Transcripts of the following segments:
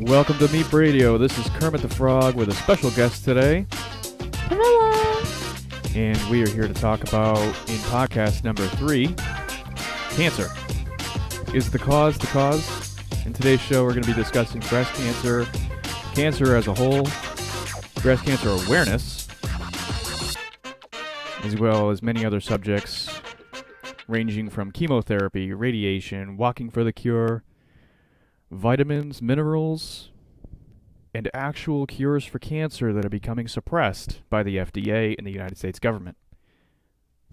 Welcome to Meep Radio. This is Kermit the Frog with a special guest today. Hello. And we are here to talk about, in podcast number 3, cancer. Is the cause the cause? In today's show, we're going to be discussing breast cancer, cancer as a whole, breast cancer awareness, as well as many other subjects ranging from chemotherapy, radiation, walking for the cure, vitamins, minerals, and actual cures for cancer that are becoming suppressed by the FDA and the United States government.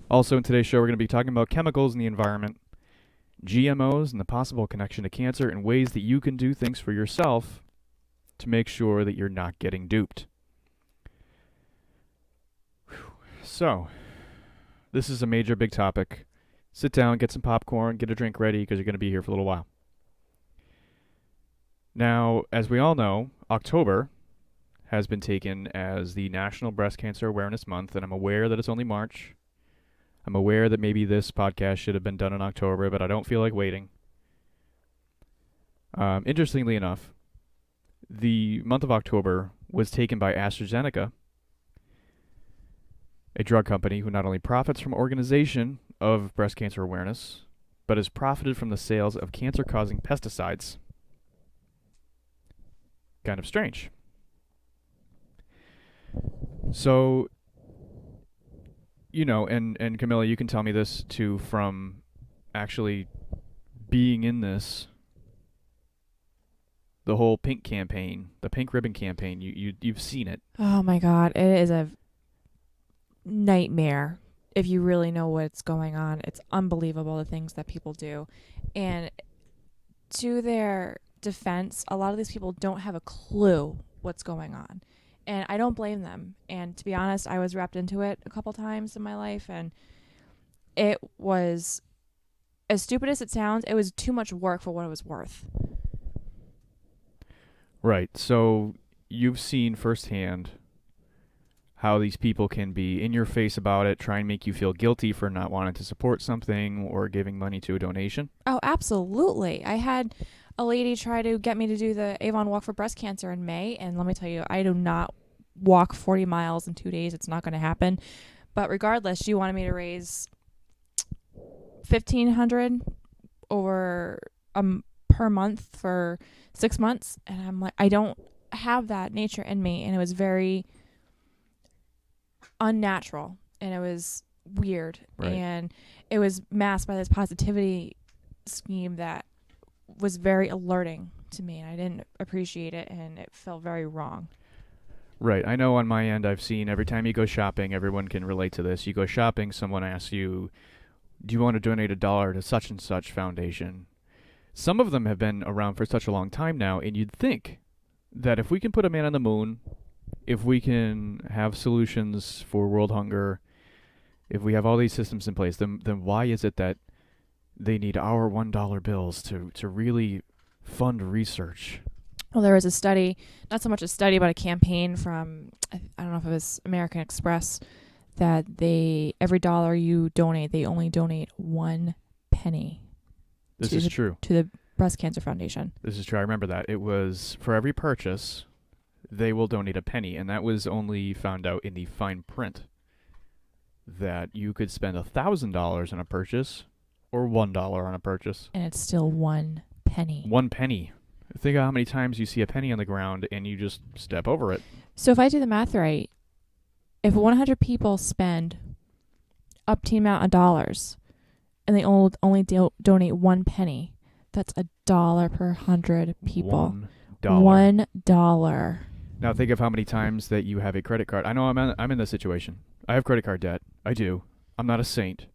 Also in today's show, we're going to be talking about chemicals in the environment, GMOs, and the possible connection to cancer, and ways that you can do things for yourself to make sure that you're not getting duped. So, this is a major big topic. Sit down, get some popcorn, get a drink ready, because you're going to be here for a little while. Now, as we all know, October has been taken as the National Breast Cancer Awareness Month, and I'm aware that it's only March. I'm aware that maybe this podcast should have been done in October, but I don't feel like waiting. Interestingly enough, the month of October was taken by AstraZeneca, a drug company who not only profits from organization of breast cancer awareness, but has profited from the sales of cancer-causing pesticides. Kind of strange. So, you know, and Camilla, you can tell me this too from actually being in this, the whole pink campaign, the pink ribbon campaign, you've seen it. Oh my God, it is a nightmare if you really know what's going on. It's unbelievable the things that people do. And to their defense, a lot of these people don't have a clue what's going on, and I don't blame them. And to be honest, I was wrapped into it a couple times in my life, and it was, as stupid as it sounds, it was too much work for what it was worth. Right. So you've seen firsthand how these people can be in your face about it, try and make you feel guilty for not wanting to support something or giving money to a donation. Oh, absolutely. I had a lady try to get me to do the Avon Walk for Breast Cancer in May, and let me tell you, I do not walk 40 miles in 2 days. It's not going to happen. But regardless, she wanted me to raise $1,500 over per month for 6 months, and I'm like, I don't have that nature in me, and it was very unnatural, and it was weird, right. And it was masked by this positivity scheme that was very alerting to me, and I didn't appreciate it, and it felt very wrong. Right. I know on my end, I've seen every time you go shopping, everyone can relate to this. You go shopping, someone asks you, do you want to donate $1 to such and such foundation? Some of them have been around for such a long time now, and you'd think that if we can put a man on the moon, if we can have solutions for world hunger, if we have all these systems in place, then why is it that they need our $1 bills to really fund research? Well, there was a study, not so much a study, but a campaign from, I don't know if it was American Express, that every dollar you donate, they only donate 1 penny. This is true. To the Breast Cancer Foundation. This is true. I remember that. It was for every purchase, they will donate a penny, and that was only found out in the fine print that you could spend $1,000 on a purchase or $1 on a purchase. And it's still 1 penny. 1 penny. Think of how many times you see a penny on the ground and you just step over it. So if I do the math right, if 100 people spend up to the amount of dollars and they only donate 1 penny, that's $1 per 100 people. $1. $1. Now think of how many times that you have a credit card. I know I'm in this situation. I have credit card debt. I do. I'm not a saint.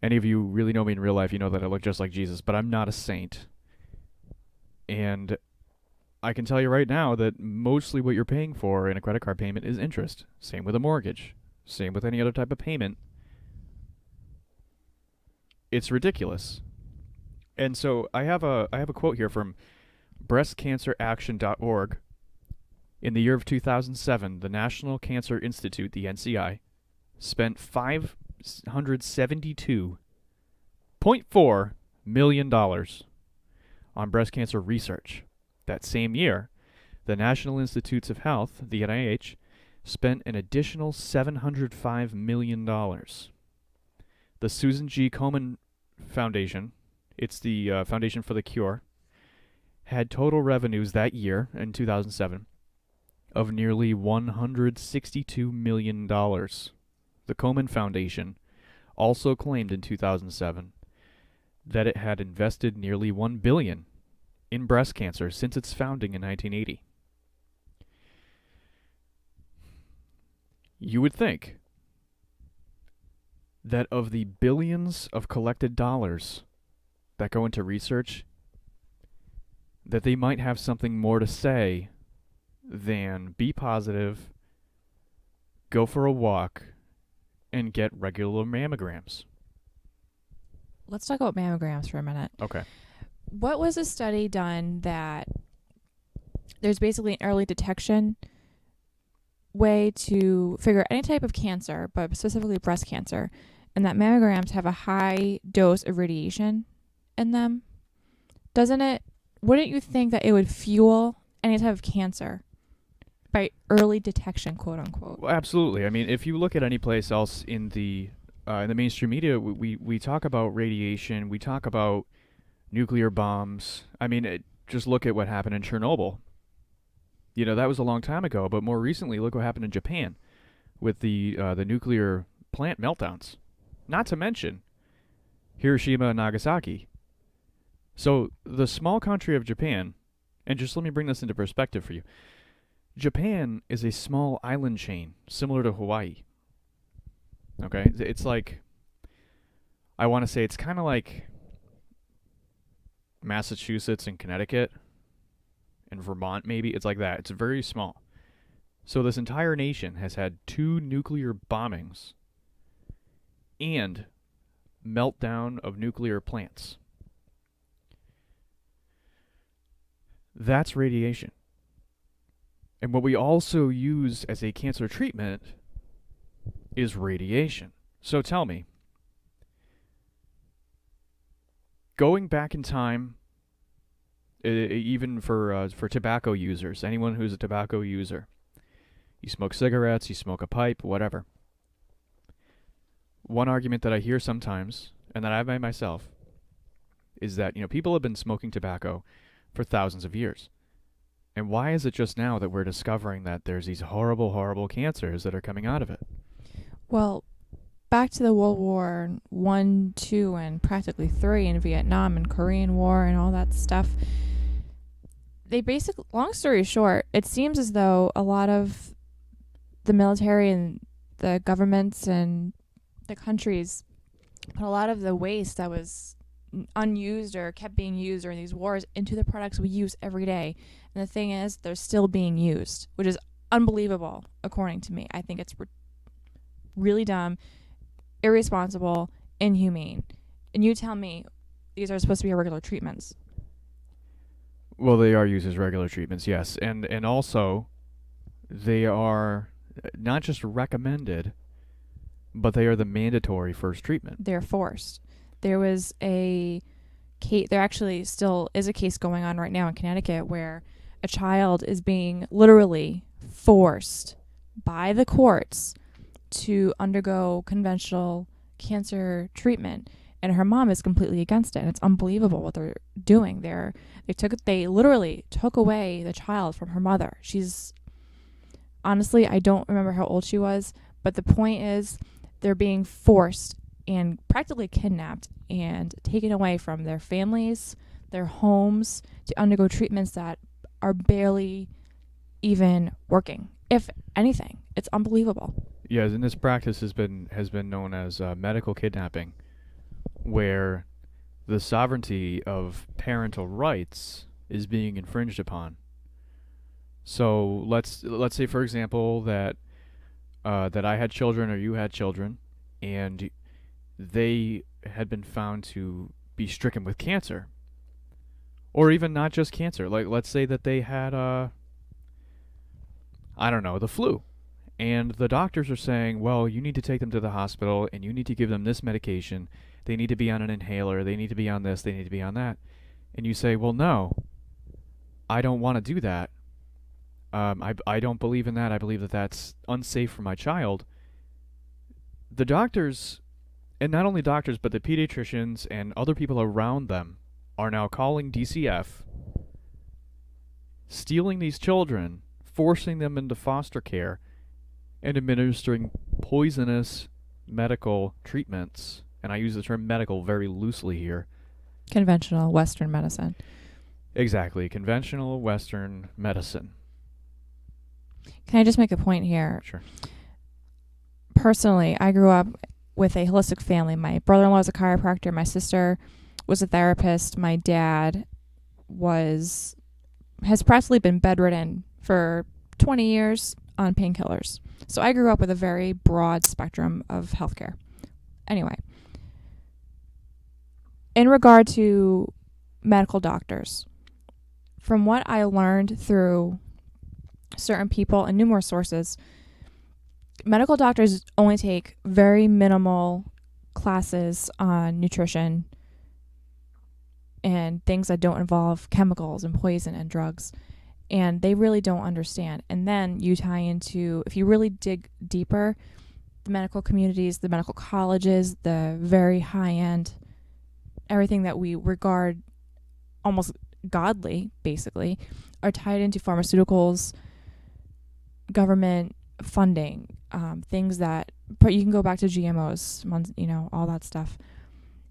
Any of you really know me in real life, you know that I look just like Jesus, but I'm not a saint. And I can tell you right now that mostly what you're paying for in a credit card payment is interest. Same with a mortgage. Same with any other type of payment. It's ridiculous. And so I have a quote here from breastcanceraction.org. In the year of 2007, the National Cancer Institute, the NCI, spent $572.4 million on breast cancer research. That same year, the National Institutes of Health, the NIH, spent an additional $705 million. The Susan G. Komen Foundation, it's the Foundation for the Cure, had total revenues that year, in 2007, of nearly $162 million. The Komen Foundation also claimed in 2007 that it had invested nearly $1 billion in breast cancer since its founding in 1980. You would think that of the billions of collected dollars that go into research, that they might have something more to say than be positive, go for a walk, and get regular mammograms. Let's talk about mammograms for a minute. Okay. What was a study done that there's basically an early detection way to figure any type of cancer, but specifically breast cancer, and that mammograms have a high dose of radiation in them? Wouldn't you think that it would fuel any type of cancer by early detection, quote unquote? Well, absolutely. I mean, if you look at any place else in the mainstream media, we talk about radiation, we talk about nuclear bombs. I mean, just look at what happened in Chernobyl. You know, that was a long time ago, but more recently, look what happened in Japan with the nuclear plant meltdowns. Not to mention Hiroshima and Nagasaki. So the small country of Japan, and just let me bring this into perspective for you. Japan is a small island chain similar to Hawaii. Okay? It's like, I want to say it's kind of like Massachusetts and Connecticut and Vermont maybe. It's like that. It's very small. So this entire nation has had 2 nuclear bombings and meltdown of nuclear plants. That's radiation. And what we also use as a cancer treatment is radiation. So tell me, going back in time, even for tobacco users, anyone who's a tobacco user, you smoke cigarettes, you smoke a pipe, whatever. One argument that I hear sometimes, and that I've made myself, is that, people have been smoking tobacco for thousands of years. And why is it just now that we're discovering that there's these horrible, horrible cancers that are coming out of it? Well, back to the World War I, II, and practically III in Vietnam and Korean War and all that stuff. Long story short, it seems as though a lot of the military and the governments and the countries put a lot of the waste that was unused or kept being used during these wars into the products we use every day. And the thing is, they're still being used, which is unbelievable, according to me. I think it's really dumb, irresponsible, inhumane. And you tell me these are supposed to be regular treatments. Well, they are used as regular treatments, yes. And also, they are not just recommended, but they are the mandatory first treatment. They're forced. There was a case, there actually still is a case going on right now in Connecticut where a child is being literally forced by the courts to undergo conventional cancer treatment, and her mom is completely against it. And it's unbelievable what they're doing. They literally took away the child from her mother. She's honestly, I don't remember how old she was, but the point is they're being forced and practically kidnapped and taken away from their families, their homes, to undergo treatments that are barely even working, if anything. It's unbelievable. Yes, and this practice has been known as medical kidnapping, where the sovereignty of parental rights is being infringed upon. So let's say, for example, that I had children or you had children, and they had been found to be stricken with cancer, or even not just cancer. Like, let's say that they had the flu. And the doctors are saying, well, you need to take them to the hospital and you need to give them this medication. They need to be on an inhaler. They need to be on this. They need to be on that. And you say, well, no, I don't want to do that. I don't believe in that. I believe that that's unsafe for my child. The doctors, and not only doctors, but the pediatricians and other people around them, are now calling DCF, stealing these children, forcing them into foster care, and administering poisonous medical treatments. And I use the term medical very loosely here. Conventional Western medicine. Exactly, conventional Western medicine. Can I just make a point here? Sure. Personally, I grew up with a holistic family. My brother-in-law is a chiropractor. My sister was a therapist. My dad has practically been bedridden for 20 years on painkillers. So I grew up with a very broad spectrum of healthcare. Anyway, in regard to medical doctors, from what I learned through certain people and numerous sources, medical doctors only take very minimal classes on nutrition and things that don't involve chemicals and poison and drugs. And they really don't understand. And then you tie into, if you really dig deeper, the medical communities, the medical colleges, the very high end, everything that we regard almost godly, basically, are tied into pharmaceuticals, government funding, things that, but you can go back to GMOs, all that stuff.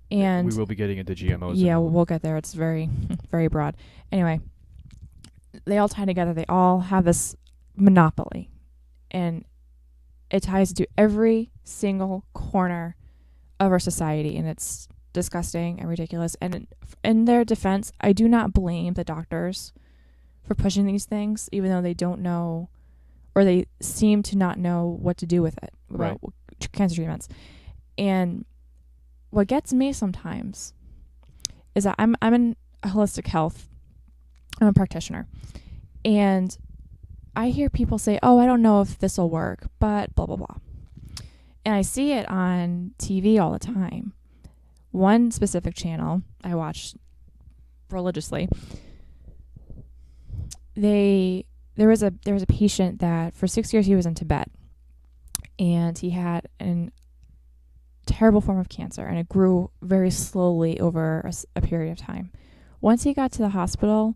And we will be getting into GMOs. Yeah, we'll get there. It's very, very broad. Anyway, they all tie together. They all have this monopoly, and it ties into every single corner of our society, and it's disgusting and ridiculous. And in their defense, I do not blame the doctors for pushing these things, even though they don't know, or they seem to not know what to do with it, about cancer treatments. And what gets me sometimes is that I'm in holistic health. I'm a practitioner. And I hear people say, oh, I don't know if this will work, but blah, blah, blah. And I see it on TV all the time. One specific channel I watch religiously, there was a patient that for 6 years he was in Tibet, and he had a terrible form of cancer, and it grew very slowly over a period of time. Once he got to the hospital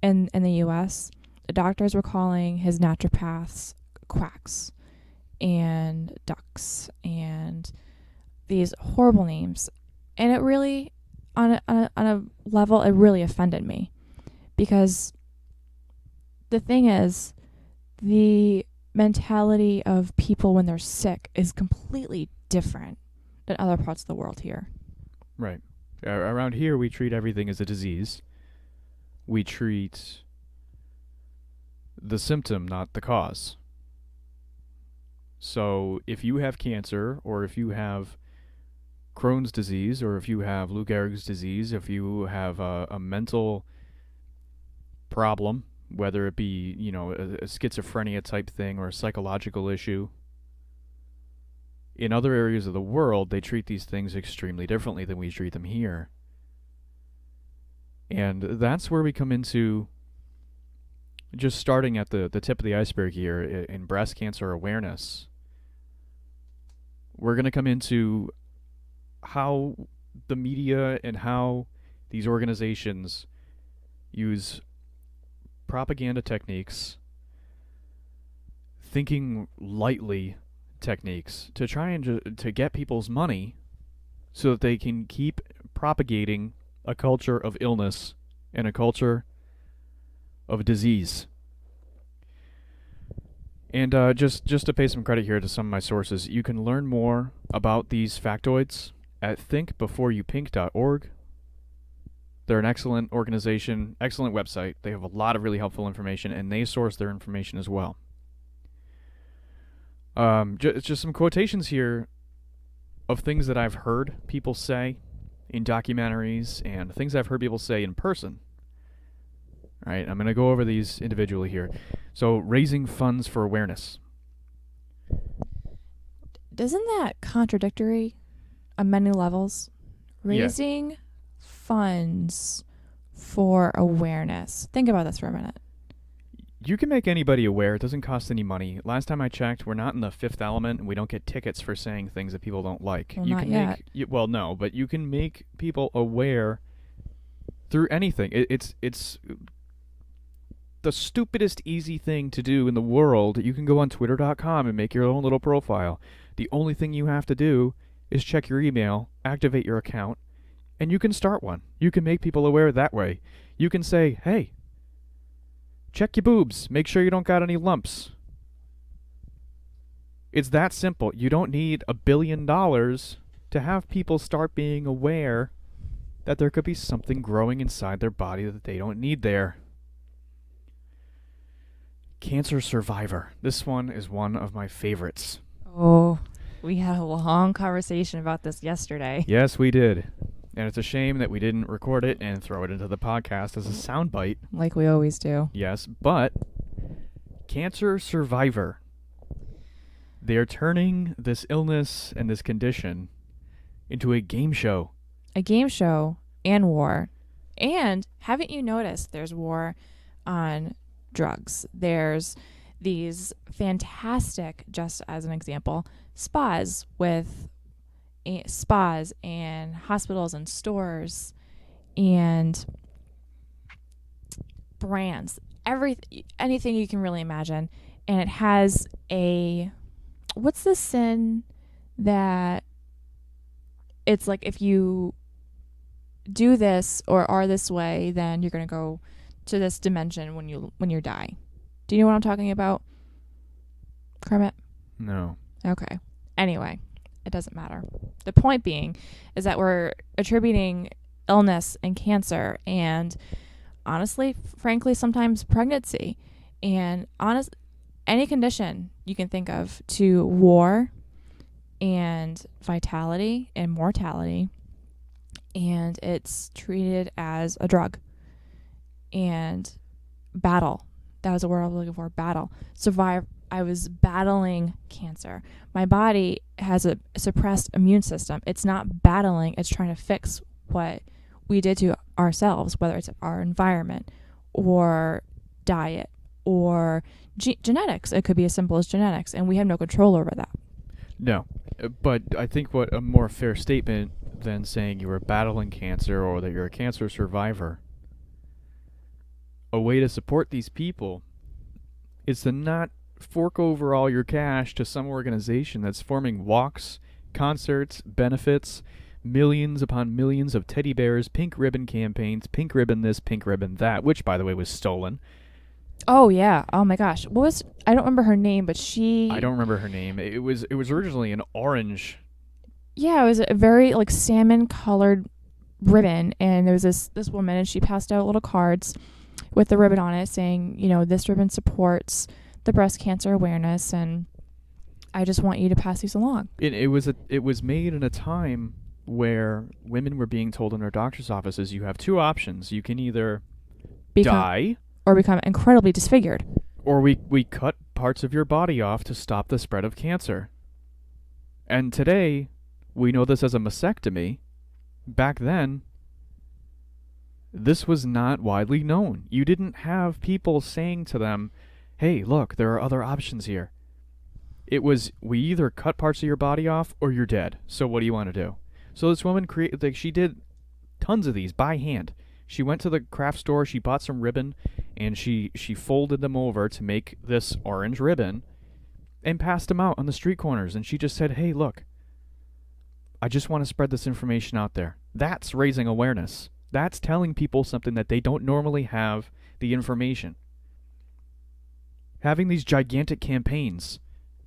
in the U.S., the doctors were calling his naturopaths quacks and ducks and these horrible names. And it really, on a level, it really offended me, because the thing is, the mentality of people when they're sick is completely different than other parts of the world here. Right. Around here, we treat everything as a disease. We treat the symptom, not the cause. So if you have cancer, or if you have Crohn's disease, or if you have Lou Gehrig's disease, if you have a mental problem, whether it be, a schizophrenia type thing or a psychological issue, in other areas of the world, they treat these things extremely differently than we treat them here. And that's where we come into, just starting at the tip of the iceberg here, in breast cancer awareness. We're going to come into how the media and how these organizations use propaganda techniques, thinking lightly techniques, to try and to get people's money so that they can keep propagating a culture of illness and a culture of disease. And just to pay some credit here to some of my sources, you can learn more about these factoids at thinkbeforeyouPink.org. They're an excellent organization, excellent website. They have a lot of really helpful information, and they source their information as well. Just some quotations here of things that I've heard people say in documentaries and things I've heard people say in person. All right, I'm going to go over these individually here. So, raising funds for awareness. Isn't that contradictory on many levels? Raising funds for awareness. Think about this for a minute. You can make anybody aware. It doesn't cost any money. Last time I checked, we're not in the Fifth Element, and we don't get tickets for saying things that people don't like. Well, you not can yet. make well, no, but you can make people aware through anything. It's the stupidest easy thing to do in the world. You can go on twitter.com and make your own little profile. The only thing you have to do is check your email, activate your account, and you can start one. You can make people aware that way. You can say, hey, check your boobs. Make sure you don't got any lumps. It's that simple. You don't need $1 billion to have people start being aware that there could be something growing inside their body that they don't need there. Cancer survivor. This one is one of my favorites. Oh, we had a long conversation about this yesterday. Yes, we did. And it's a shame that we didn't record it and throw it into the podcast as a soundbite. Like we always do. Yes, but cancer survivor. They're turning this illness and this condition into a game show. A game show and war. And haven't you noticed there's war on drugs? There's these fantastic, just as an example, spas and hospitals and stores and brands, anything you can really imagine. And it has what's the sin that it's like if you do this or are this way, then you're going to go to this dimension when you die. Do you know what I'm talking about, Kermit? No. Okay. Anyway, it doesn't matter. The point being is that we're attributing illness and cancer and honestly, frankly, sometimes pregnancy and any condition you can think of to war and vitality and mortality, and it's treated as a drug. And battle. That was the word I was looking for. Battle. I was battling cancer. My body has a suppressed immune system. It's not battling. It's trying to fix what we did to ourselves, whether it's our environment or diet or genetics. It could be as simple as genetics, and we have no control over that. No. But I think what a more fair statement than saying you were battling cancer or that you're a cancer survivor, a way to support these people is to not fork over all your cash to some organization that's forming walks, concerts, benefits, millions upon millions of teddy bears, pink ribbon campaigns, pink ribbon this, pink ribbon that, which, by the way, was stolen. Oh, yeah. Oh, my gosh. I don't remember her name, but I don't remember her name. It was originally an orange. Yeah, it was a very, salmon-colored ribbon, and there was this woman, and she passed out little cards with the ribbon on it saying, this ribbon supports the breast cancer awareness, and I just want you to pass these along. It was made in a time where women were being told in their doctor's offices, you have two options. You can either die or become incredibly disfigured. Or we cut parts of your body off to stop the spread of cancer. And today, we know this as a mastectomy. Back then, this was not widely known. You didn't have people saying to them, hey, look, there are other options here. It was, we either cut parts of your body off or you're dead. So what do you want to do? So this woman she did tons of these by hand. She went to the craft store, she bought some ribbon, and she folded them over to make this orange ribbon and passed them out on the street corners. And she just said, hey, look, I just want to spread this information out there. That's raising awareness. That's telling people something that they don't normally have the information. Having these gigantic campaigns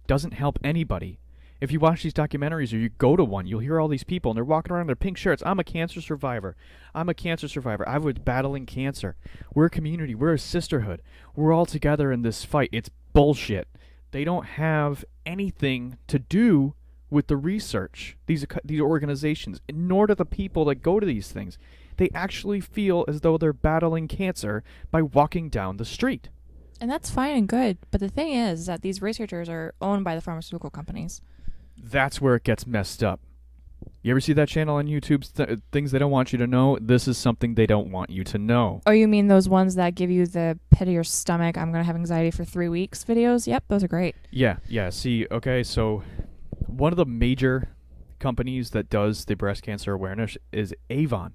doesn't help anybody. If you watch these documentaries or you go to one, you'll hear all these people and they're walking around in their pink shirts. I'm a cancer survivor. I'm a cancer survivor. I was battling cancer. We're a community. We're a sisterhood. We're all together in this fight. It's bullshit. They don't have anything to do with the research, these organizations, nor do the people that go to these things. They actually feel as though they're battling cancer by walking down the street. And that's fine and good. But the thing is that these researchers are owned by the pharmaceutical companies. That's where it gets messed up. You ever see that channel on YouTube, things they don't want you to know? This is something they don't want you to know. Oh, you mean those ones that give you the pit of your stomach, I'm going to have anxiety for 3 weeks videos? Yep, those are great. Yeah. See, okay, so one of the major companies that does the breast cancer awareness is Avon.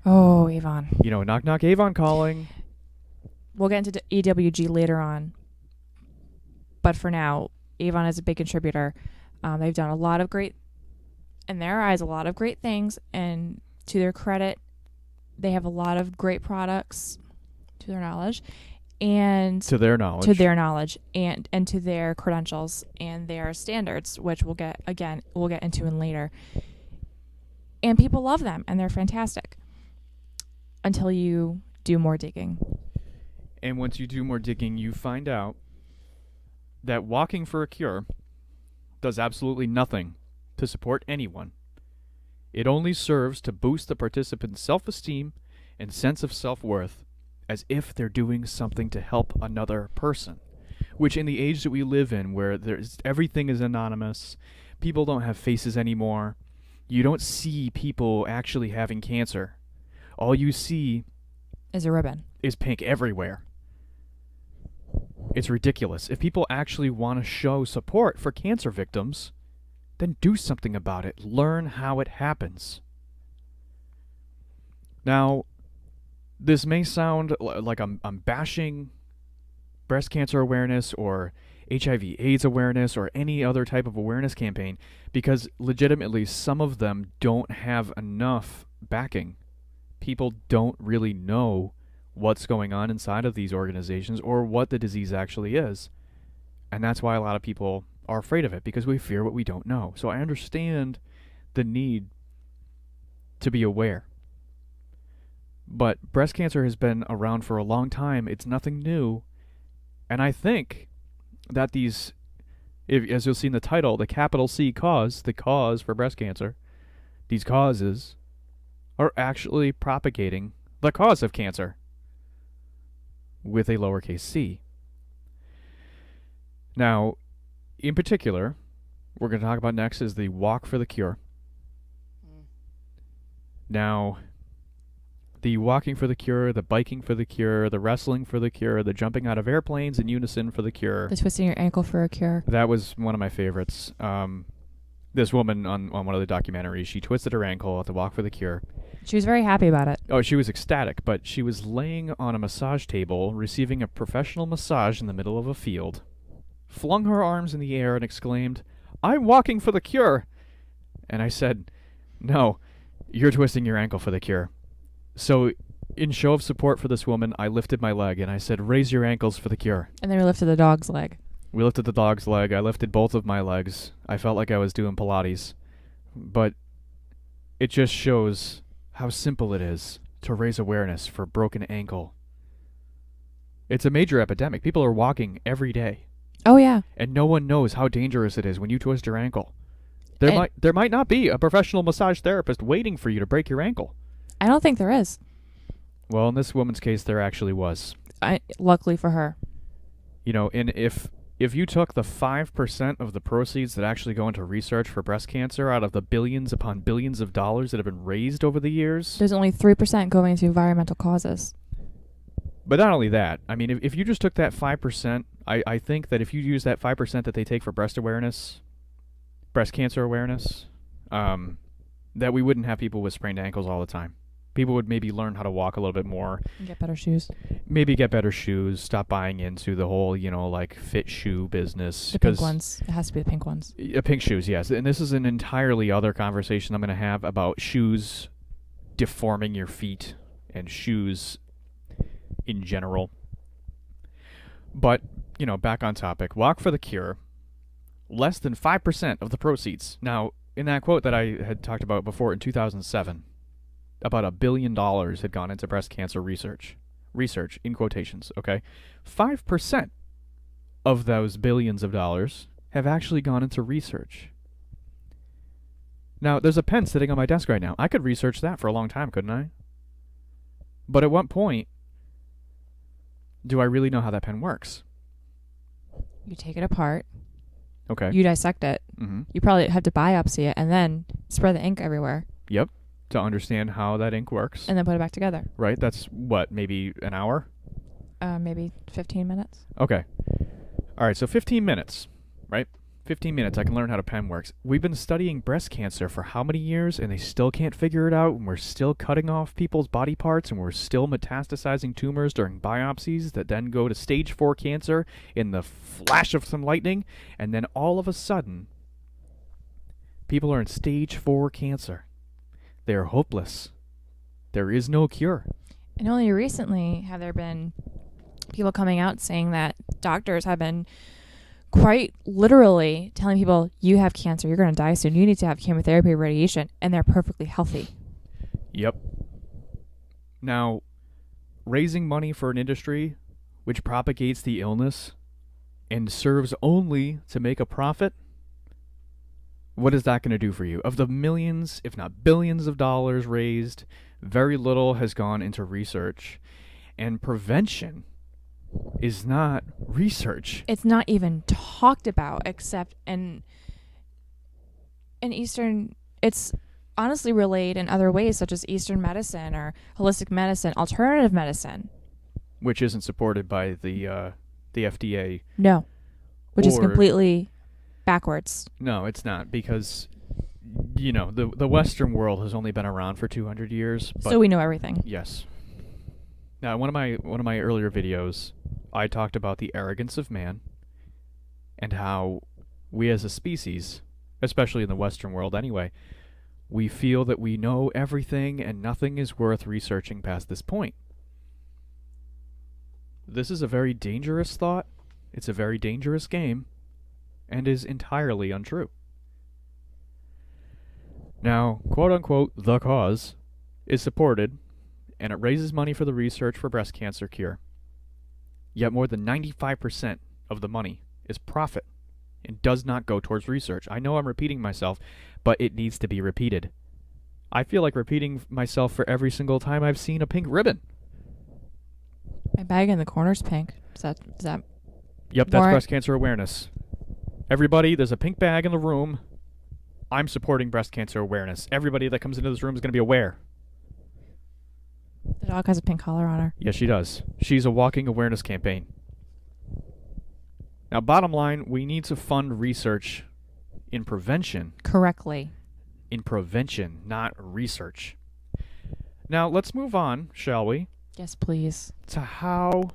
Oh, Avon. Knock knock, Avon calling. We'll get into EWG later on. But for now, Avon is a big contributor. They've done a lot of great, in their eyes, a lot of great things. And to their credit, they have a lot of great products, to their knowledge. And to their knowledge and to their credentials and their standards, which we'll get into in later. And people love them, and they're fantastic until you do more digging. And once you do more digging, you find out that walking for a cure does absolutely nothing to support anyone. It only serves to boost the participant's self-esteem and sense of self-worth, as if they're doing something to help another person. Which, in the age that we live in, where everything is anonymous, people don't have faces anymore, you don't see people actually having cancer. All you see is a ribbon. Is pink everywhere. It's ridiculous. If people actually want to show support for cancer victims, then do something about it. Learn how it happens. Now, this may sound like I'm bashing breast cancer awareness or HIV/AIDS awareness or any other type of awareness campaign, because legitimately some of them don't have enough backing. People don't really know what's going on inside of these organizations or what the disease actually is. And that's why a lot of people are afraid of it, because we fear what we don't know. So I understand the need to be aware. But breast cancer has been around for a long time. It's nothing new. And I think that these, as you'll see in the title, the capital C cause, the cause for breast cancer, these causes are actually propagating the cause of cancer with a lowercase c. Now, in particular, we're going to talk about next is the walk for the cure. Now, the walking for the cure, the biking for the cure, the wrestling for the cure, the jumping out of airplanes in unison for the cure. The twisting your ankle for a cure. That was one of my favorites. This woman on one of the documentaries, she twisted her ankle at the walk for the cure. She was very happy about it. Oh, she was ecstatic, but she was laying on a massage table, receiving a professional massage in the middle of a field, flung her arms in the air and exclaimed, "I'm walking for the cure!" And I said, "No, you're twisting your ankle for the cure." So, in show of support for this woman, I lifted my leg and I said, "Raise your ankles for the cure." And then we lifted the dog's leg. We lifted the dog's leg. I lifted both of my legs. I felt like I was doing Pilates. But it just shows how simple it is to raise awareness for a broken ankle. It's a major epidemic. People are walking every day. Oh, yeah. And no one knows how dangerous it is when you twist your ankle. There might not be a professional massage therapist waiting for you to break your ankle. I don't think there is. Well, in this woman's case, there actually was. Luckily for her. And if you took the 5% of the proceeds that actually go into research for breast cancer out of the billions upon billions of dollars that have been raised over the years... There's only 3% going to environmental causes. But not only that. I mean, if you just took that 5%, I think that if you use that 5% that they take for breast cancer awareness, that we wouldn't have people with sprained ankles all the time. People would maybe learn how to walk a little bit more. And get better shoes. Maybe get better shoes. Stop buying into the whole, fit shoe business. The pink ones. It has to be the pink ones. Pink shoes, yes. And this is an entirely other conversation I'm going to have about shoes deforming your feet and shoes in general. But, back on topic. Walk for the cure. Less than 5% of the proceeds. Now, in that quote that I had talked about before in 2007, about $1 billion had gone into breast cancer research. Research, in quotations, okay? 5% of those billions of dollars have actually gone into research. Now, there's a pen sitting on my desk right now. I could research that for a long time, couldn't I? But at what point do I really know how that pen works? You take it apart. Okay. You dissect it. Mm-hmm. You probably have to biopsy it and then Spread the ink everywhere Yep. To understand how that ink works. and then put it back together. Right? That's what, maybe an hour? Maybe 15 minutes. Okay. All right, so 15 minutes, right? 15 minutes, I can learn how the pen works. We've been studying breast cancer for how many years, and they still can't figure it out, and we're still cutting off people's body parts, and we're still metastasizing tumors during biopsies that then go to stage 4 cancer in the flash of some lightning, and then all of a sudden, people are in stage 4 cancer. They are hopeless. There is no cure. And only recently have there been people coming out saying that doctors have been quite literally telling people, you have cancer, you're going to die soon, you need to have chemotherapy or radiation, and they're perfectly healthy. Yep. Now, raising money for an industry which propagates the illness and serves only to make a profit, what is that going to do for you? Of the millions, if not billions of dollars raised, very little has gone into research. And prevention is not research. It's not even talked about except in Eastern, it's honestly relayed in other ways, such as Eastern medicine or holistic medicine, alternative medicine. Which isn't supported by the FDA. No, which is completely backwards. No, it's not, because the Western world has only been around for 200 years. But so we know everything. Yes. Now, one of my earlier videos, I talked about the arrogance of man and how we as a species, especially in the Western world anyway, we feel that we know everything and nothing is worth researching past this point. This is a very dangerous thought. It's a very dangerous game and is entirely untrue. Now, quote unquote, the cause is supported and it raises money for the research for breast cancer cure. Yet more than 95% of the money is profit and does not go towards research. I know I'm repeating myself, but it needs to be repeated. I feel like repeating myself for every single time I've seen a pink ribbon. My bag in the corner's pink. Is that Yep, that's breast cancer awareness. Everybody, there's a pink bag in the room. I'm supporting breast cancer awareness. Everybody that comes into this room is going to be aware. The dog has a pink collar on her. Yes, she does. She's a walking awareness campaign. Now, bottom line, we need to fund research in prevention. Correctly. In prevention, not research. Now, let's move on, shall we? Yes, please. To how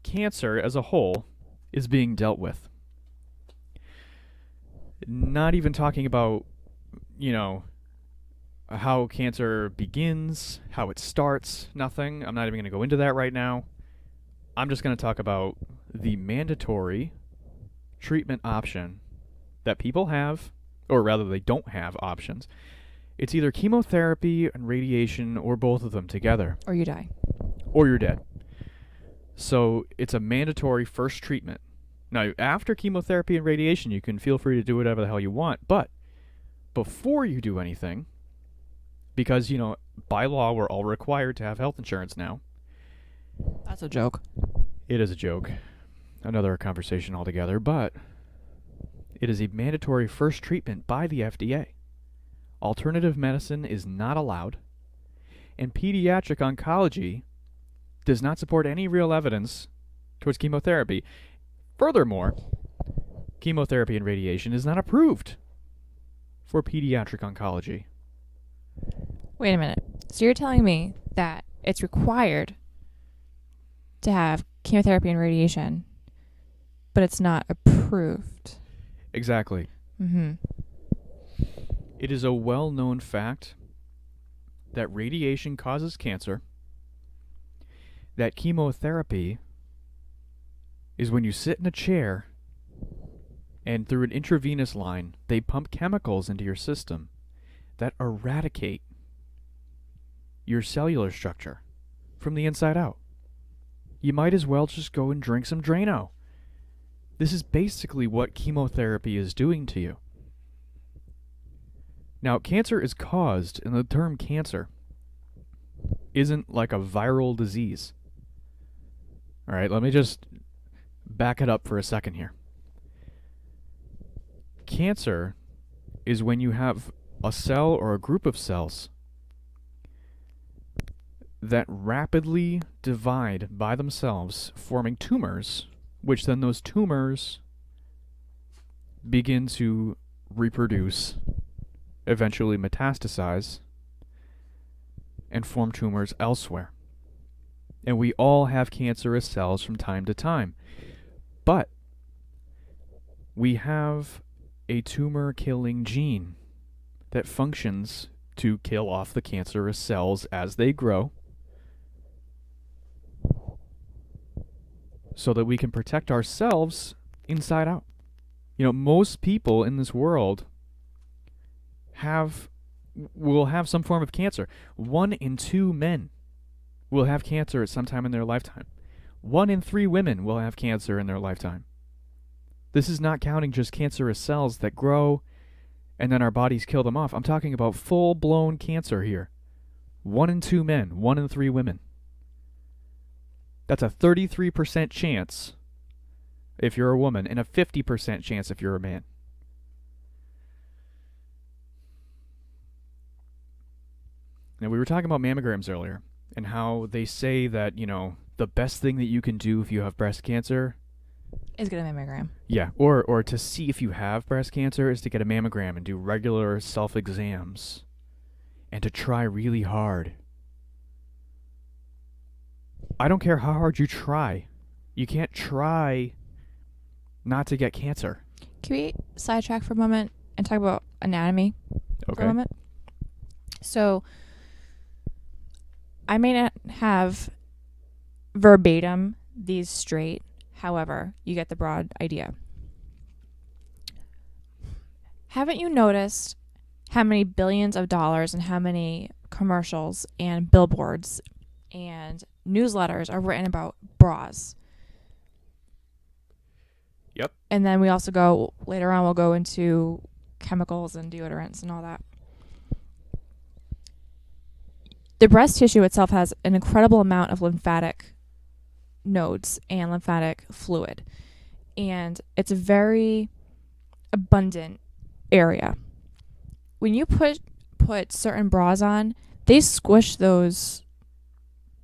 cancer as a whole is being dealt with. Not even talking about, how cancer begins, how it starts, nothing. I'm not even going to go into that right now. I'm just going to talk about the mandatory treatment option that people have, or rather they don't have options. It's either chemotherapy and radiation or both of them together. Or you die. Or you're dead. So it's a mandatory first treatment. Now, after chemotherapy and radiation, you can feel free to do whatever the hell you want. But before you do anything, because, by law, we're all required to have health insurance now. That's a joke. It is a joke. Another conversation altogether. But it is a mandatory first treatment by the FDA. Alternative medicine is not allowed. And pediatric oncology does not support any real evidence towards chemotherapy. Furthermore, chemotherapy and radiation is not approved for pediatric oncology. Wait a minute. So you're telling me that it's required to have chemotherapy and radiation, but it's not approved? Exactly. Mm-hmm. It is a well-known fact that radiation causes cancer, that chemotherapy is when you sit in a chair and through an intravenous line, they pump chemicals into your system that eradicate your cellular structure from the inside out. You might as well just go and drink some Drano. This is basically what chemotherapy is doing to you. Now, cancer is caused, and the term cancer isn't like a viral disease. All right, let me just back it up for a second here. Cancer is when you have a cell or a group of cells that rapidly divide by themselves, forming tumors, which then those tumors begin to reproduce, eventually metastasize, and form tumors elsewhere. And we all have cancerous cells from time to time. But we have a tumor-killing gene that functions to kill off the cancerous cells as they grow so that we can protect ourselves inside out. You know, most people in this world will have some form of cancer. 1 in 2 men will have cancer at some time in their lifetime. 1 in 3 women will have cancer in their lifetime. This is not counting just cancerous cells that grow and then our bodies kill them off. I'm talking about full-blown cancer here. 1 in 2 men, 1 in 3 women. That's a 33% chance if you're a woman and a 50% chance if you're a man. Now, we were talking about mammograms earlier and how they say that, you know, the best thing that you can do if you have breast cancer Is get a mammogram. Yeah, or to see if you have breast cancer is to get a mammogram and do regular self-exams and to try really hard. I don't care how hard you try. You can't try not to get cancer. Can we sidetrack for a moment and talk about anatomy for a moment? So, I may not have verbatim these straight. However, you get the broad idea. Haven't you noticed how many billions of dollars and how many commercials and billboards and newsletters are written about bras? Yep. And then we also go, later on, we'll go into chemicals and deodorants and all that. The breast tissue itself has an incredible amount of lymphatic nodes and lymphatic fluid, and it's a very abundant area. When you put certain bras on, they squish those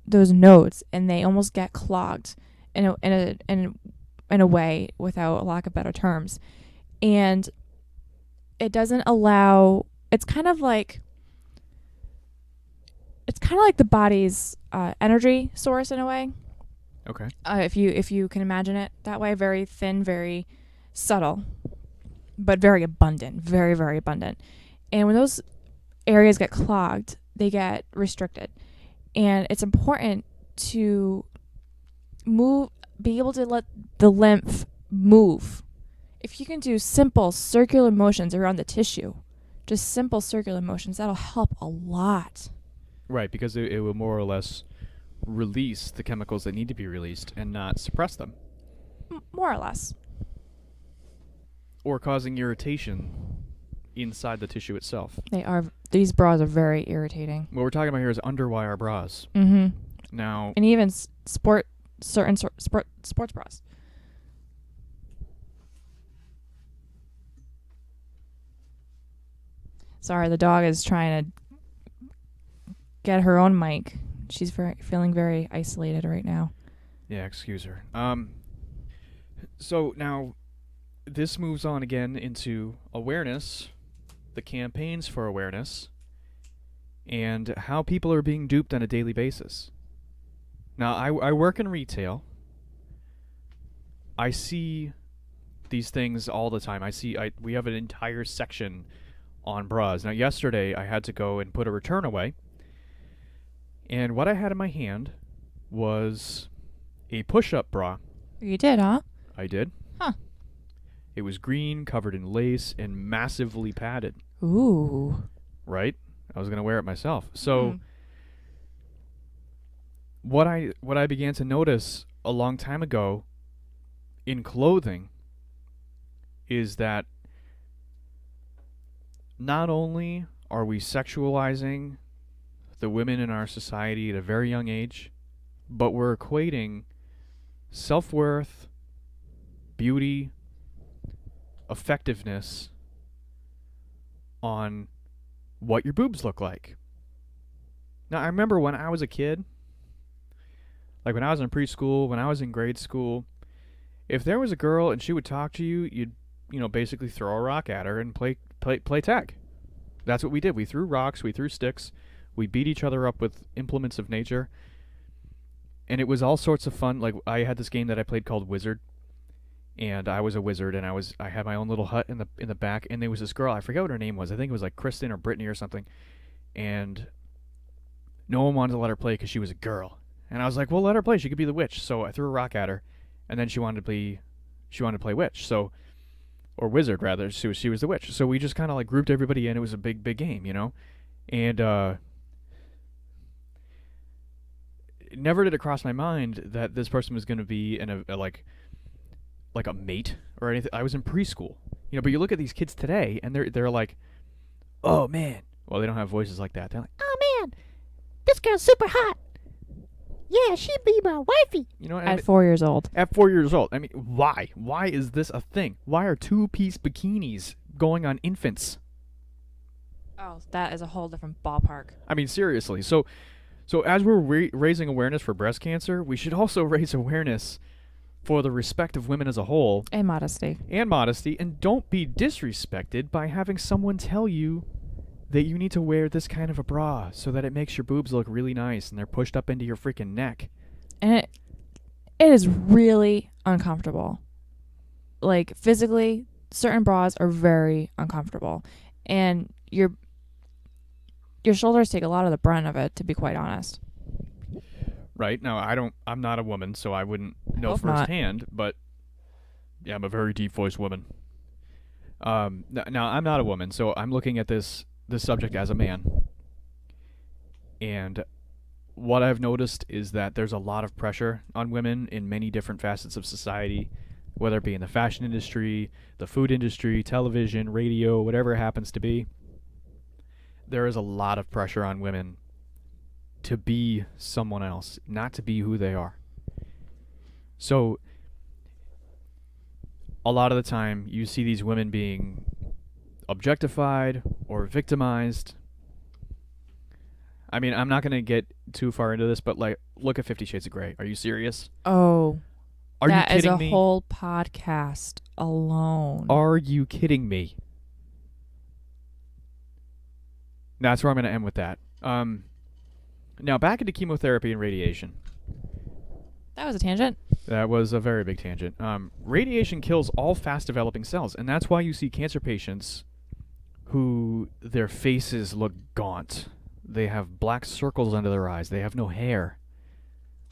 nodes and they almost get clogged in a way, without a lack of better terms, and it doesn't allow. It's kind of like the body's energy source in a way. Okay. If you can imagine it that way, very thin, very subtle, but very abundant, very, very abundant. And when those areas get clogged, they get restricted. And it's important to be able to let the lymph move. If you can do simple circular motions around the tissue, just simple circular motions, that'll help a lot. Right, because it will more or less release the chemicals that need to be released and not suppress them. More or less. Or causing irritation inside the tissue itself. These bras are very irritating. What we're talking about here is underwire bras. Mm-hmm. Now, and even certain sports bras. Sorry, the dog is trying to get her own mic. She's feeling very isolated right now. Yeah, excuse her. So now, this moves on again into awareness, the campaigns for awareness, and how people are being duped on a daily basis. Now, I work in retail. I see these things all the time. We have an entire section on bras. Now, yesterday I had to go and put a return away. And what I had in my hand was a push-up bra. You did, huh? I did. Huh. It was green, covered in lace, and massively padded. Ooh. Right? I was going to wear it myself. So what I began to notice a long time ago in clothing is that not only are we sexualizing the women in our society at a very young age, but we're equating self-worth, beauty, effectiveness on what your boobs look like. Now, I remember when I was a kid, like when I was in preschool, when I was in grade school, if there was a girl and she would talk to you, you'd, basically throw a rock at her and play tag. That's what we did. We threw rocks, we threw sticks, we beat each other up with implements of nature, and it was all sorts of fun. Like, I had this game that I played called Wizard, and I was a wizard, and I had my own little hut in the back, and there was this girl. I forget what her name was. I think it was like Kristen or Brittany or something, and no one wanted to let her play because she was a girl. And I was like, well, let her play. She could be the witch. So I threw a rock at her, and then she wanted to play witch. So, or wizard rather. She was the witch. So we just kind of like grouped everybody in. It was a big game, And never did it cross my mind that this person was going to be in a like a mate or anything. I was in preschool, But you look at these kids today, and they're like, oh man. Well, they don't have voices like that. They're like, oh man, this girl's super hot. Yeah, she'd be my wifey. At 4 years old. At 4 years old. I mean, why? Why is this a thing? Why are two-piece bikinis going on infants? Oh, that is a whole different ballpark. I mean, seriously. So as we're raising awareness for breast cancer, we should also raise awareness for the respect of women as a whole. And modesty. And don't be disrespected by having someone tell you that you need to wear this kind of a bra so that it makes your boobs look really nice and they're pushed up into your freaking neck. And it is really uncomfortable. Like, physically, certain bras are very uncomfortable. And your shoulders take a lot of the brunt of it, to be quite honest. Right. Now, I'm not a woman, so I wouldn't know firsthand, but yeah, I'm a very deep-voiced woman. Now, I'm not a woman, so I'm looking at this subject as a man. And what I've noticed is that there's a lot of pressure on women in many different facets of society, whether it be in the fashion industry, the food industry, television, radio, whatever it happens to be. There is a lot of pressure on women to be someone else, not to be who they are. So a lot of the time you see these women being objectified or victimized. I mean, I'm not going to get too far into this, but like, look at 50 Shades of Grey. Are you serious? Oh. Are you kidding me? That is a whole podcast alone. Are you kidding me? That's where I'm going to end with that. Now, back into chemotherapy and radiation. That was a tangent. That was a very big tangent. Radiation kills all fast-developing cells, and that's why you see cancer patients who their faces look gaunt. They have black circles under their eyes. They have no hair.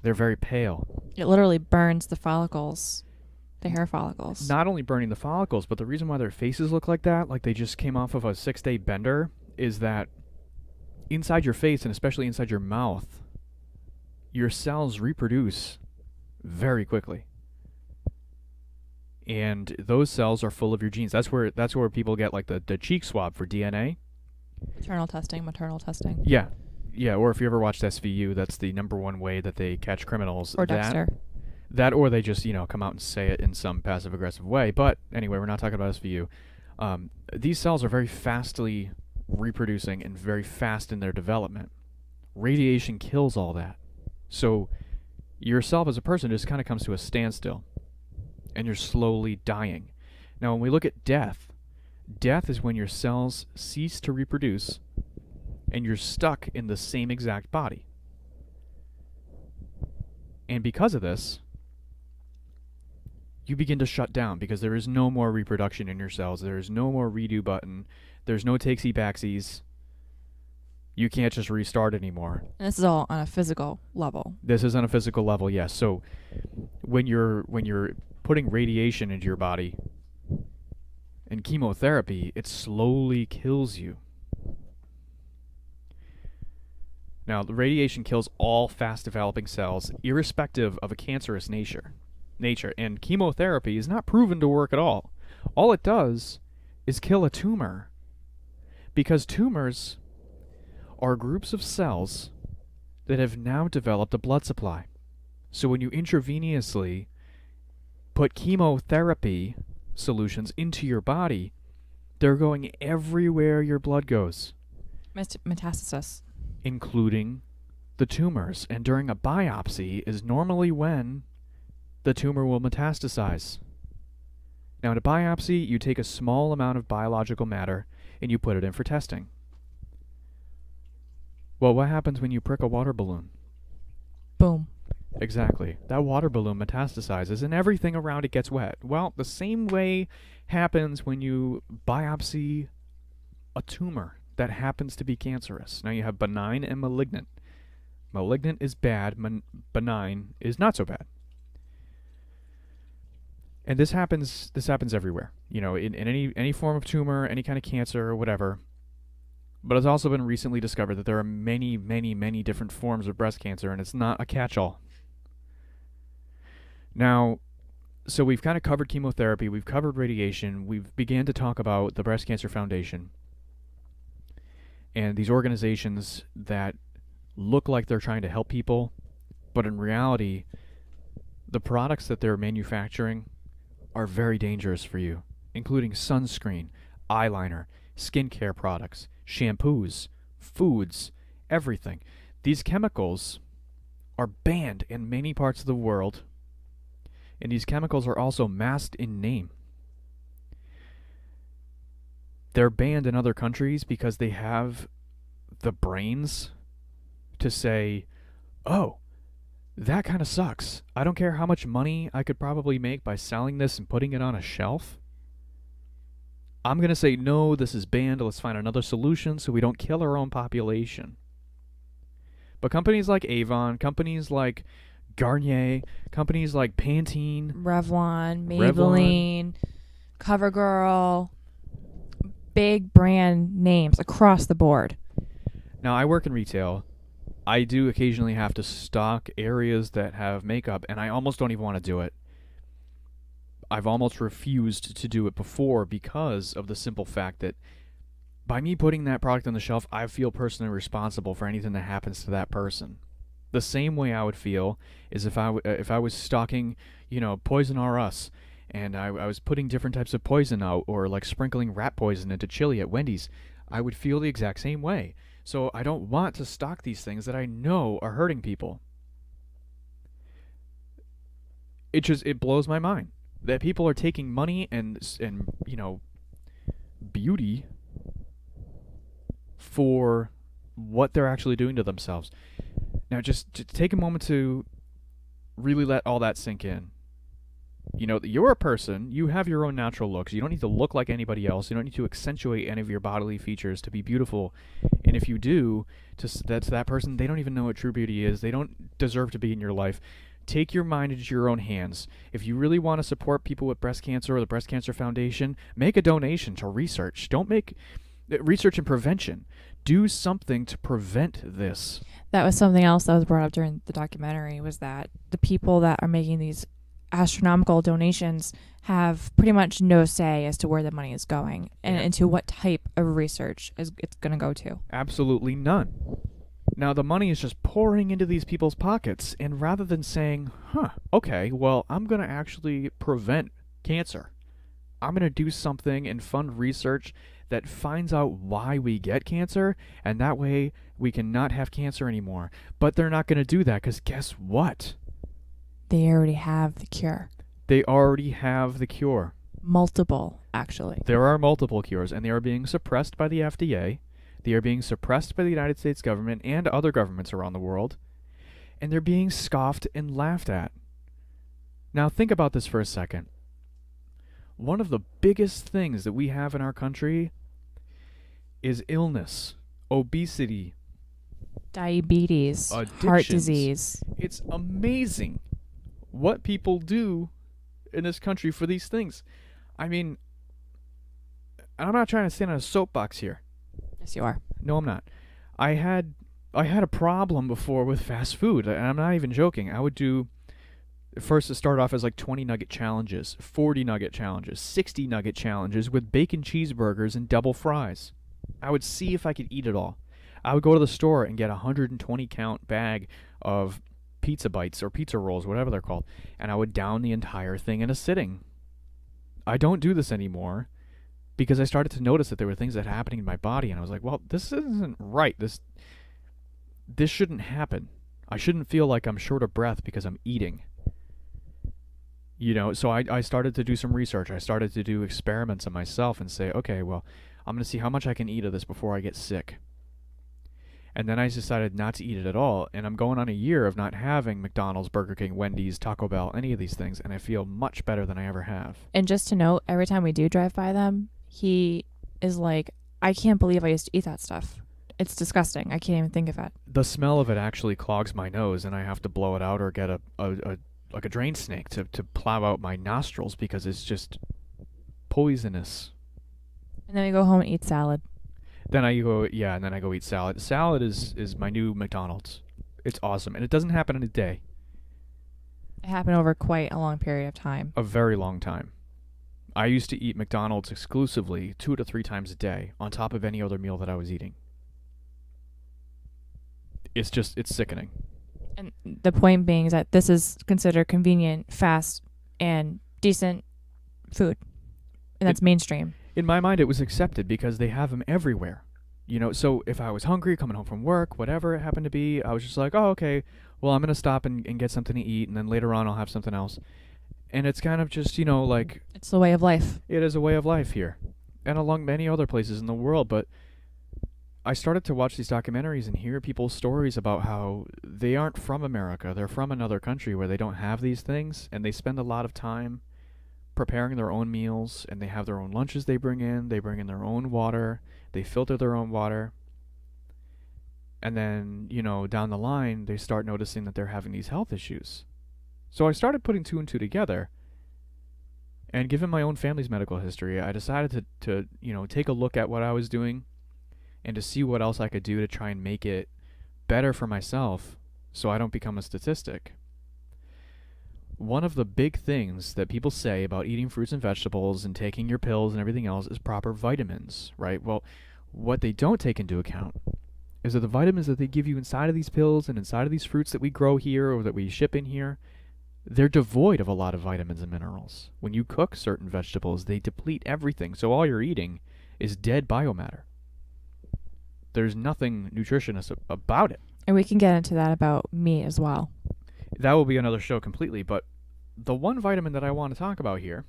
They're very pale. It literally burns the follicles, the hair follicles. Not only burning the follicles, but the reason why their faces look like that, like they just came off of a 6-day bender, is that inside your face, and especially inside your mouth, your cells reproduce very quickly. And those cells are full of your genes. That's where people get like the cheek swab for DNA. Maternal testing. Yeah. Yeah, or if you ever watched SVU, that's the number one way that they catch criminals. Or Dexter. That or they just, come out and say it in some passive-aggressive way. But anyway, we're not talking about SVU. These cells are very fastly reproducing and very fast in their development. Radiation kills all that. So yourself as a person just kind of comes to a standstill, and you're slowly dying. Now, when we look at death is when your cells cease to reproduce and you're stuck in the same exact body. And because of this, you begin to shut down because there is no more reproduction in your cells. There is no more redo button. There's no takesy-backsies. You can't just restart anymore. And this is all on a physical level. This is on a physical level, yes. So when you're putting radiation into your body and chemotherapy, it slowly kills you. Now, the radiation kills all fast-developing cells, irrespective of a cancerous nature. And chemotherapy is not proven to work at all. All it does is kill a tumor, because tumors are groups of cells that have now developed a blood supply. So when you intravenously put chemotherapy solutions into your body, They're going everywhere your blood goes, Metastasis. including the tumors. And during a biopsy is normally when the tumor will metastasize. Now, in a biopsy, you take a small amount of biological matter and you put it in for testing. Well, what happens when you prick a water balloon? Boom. Exactly. That water balloon metastasizes and everything around it gets wet. Well, the same way happens when you biopsy a tumor that happens to be cancerous. Now you have benign and malignant. Malignant is bad, benign is not so bad. And this happens everywhere. You know, in any form of tumor, any kind of cancer or whatever. But it's also been recently discovered that there are many, many, many different forms of breast cancer, and it's not a catch-all. Now, so we've kind of covered chemotherapy, we've covered radiation, we've began to talk about the Breast Cancer Foundation and these organizations that look like they're trying to help people, but in reality, the products that they're manufacturing are very dangerous for you, including sunscreen, eyeliner, skincare products, shampoos, foods, everything. These chemicals are banned in many parts of the world, and these chemicals are also masked in name. They're banned in other countries because they have the brains to say, oh, that kind of sucks. I don't care how much money I could probably make by selling this and putting it on a shelf. I'm going to say, no, this is banned. Let's find another solution so we don't kill our own population. But companies like Avon, companies like Garnier, companies like Pantene, Revlon, Maybelline, CoverGirl, big brand names across the board. Now, I work in retail. I do occasionally have to stock areas that have makeup, and I almost don't even want to do it. I've almost refused to do it before because of the simple fact that by me putting that product on the shelf, I feel personally responsible for anything that happens to that person. The same way I would feel is if I was stocking, Poison R Us, and I was putting different types of poison out, or like sprinkling rat poison into chili at Wendy's, I would feel the exact same way. So I don't want to stock these things that I know are hurting people. It blows my mind that people are taking money and beauty for what they're actually doing to themselves. Now, just take a moment to really let all that sink in. You're a person. You have your own natural looks. You don't need to look like anybody else. You don't need to accentuate any of your bodily features to be beautiful. And if you do, that's that person, they don't even know what true beauty is. They don't deserve to be in your life. Take your mind into your own hands. If you really want to support people with breast cancer or the Breast Cancer Foundation, make a donation to research. Don't make research and prevention. Do something to prevent this. That was something else that was brought up during the documentary, was that the people that are making these astronomical donations have pretty much no say as to where the money is going and into what type of research it's going to go to. Absolutely none. Now, the money is just pouring into these people's pockets, and rather than saying, okay, well, I'm going to actually prevent cancer. I'm going to do something and fund research that finds out why we get cancer, and that way we can not have cancer anymore. But they're not going to do that because guess what? They already have the cure. They already have the cure. Multiple, actually. There are multiple cures, and they are being suppressed by the FDA. They are being suppressed by the United States government and other governments around the world. And they're being scoffed and laughed at. Now think about this for a second. One of the biggest things that we have in our country is illness, obesity, diabetes, heart disease. It's amazing what people do in this country for these things. I mean, I'm not trying to stand on a soapbox here. Yes, you are. No, I'm not. I had a problem before with fast food, and I'm not even joking. I would do first to start off as like 20 nugget challenges, 40 nugget challenges, 60 nugget challenges with bacon cheeseburgers and double fries. I would see if I could eat it all. I would go to the store and get a 120 count bag of pizza bites or pizza rolls, whatever they're called, and I would down the entire thing in a sitting. I don't do this anymore because I started to notice that there were things that were happening in my body, and I was like, well, this isn't right. This shouldn't happen. I shouldn't feel like I'm short of breath because I'm eating. So I started to do some research. I started to do experiments on myself and say, okay, well, I'm going to see how much I can eat of this before I get sick. And then I decided not to eat it at all, and I'm going on a year of not having McDonald's, Burger King, Wendy's, Taco Bell, any of these things, and I feel much better than I ever have. And just to note, every time we do drive by them, he is like, I can't believe I used to eat that stuff. It's disgusting. I can't even think of it. The smell of it actually clogs my nose, and I have to blow it out or get a drain snake to plow out my nostrils because it's just poisonous. And then we go home and eat salad. And then I go eat salad. Salad is my new McDonald's. It's awesome, and it doesn't happen in a day. It happened over quite a long period of time. A very long time. I used to eat McDonald's exclusively 2 to 3 times a day on top of any other meal that I was eating. It's sickening. And the point being is that this is considered convenient, fast, and decent food. And that's mainstream. In my mind, it was accepted because they have them everywhere. So if I was hungry, coming home from work, whatever it happened to be, I was just like, oh, okay, well, I'm going to stop and get something to eat, and then later on I'll have something else. And it's kind of just, like... It's the way of life. It is a way of life here. And along many other places in the world, but I started to watch these documentaries and hear people's stories about how they aren't from America. They're from another country where they don't have these things, and they spend a lot of time preparing their own meals, and they have their own lunches they bring in their own water, they filter their own water, and then, down the line, they start noticing that they're having these health issues. So I started putting 2 and 2 together, and given my own family's medical history, I decided to take a look at what I was doing and to see what else I could do to try and make it better for myself so I don't become a statistic. One of the big things that people say about eating fruits and vegetables and taking your pills and everything else is proper vitamins, right? Well, what they don't take into account is that the vitamins that they give you inside of these pills and inside of these fruits that we grow here or that we ship in here, they're devoid of a lot of vitamins and minerals. When you cook certain vegetables, they deplete everything, so all you're eating is dead biomatter. There's nothing nutritious about it. And we can get into that about meat as well. That will be another show completely, but the one vitamin that I want to talk about here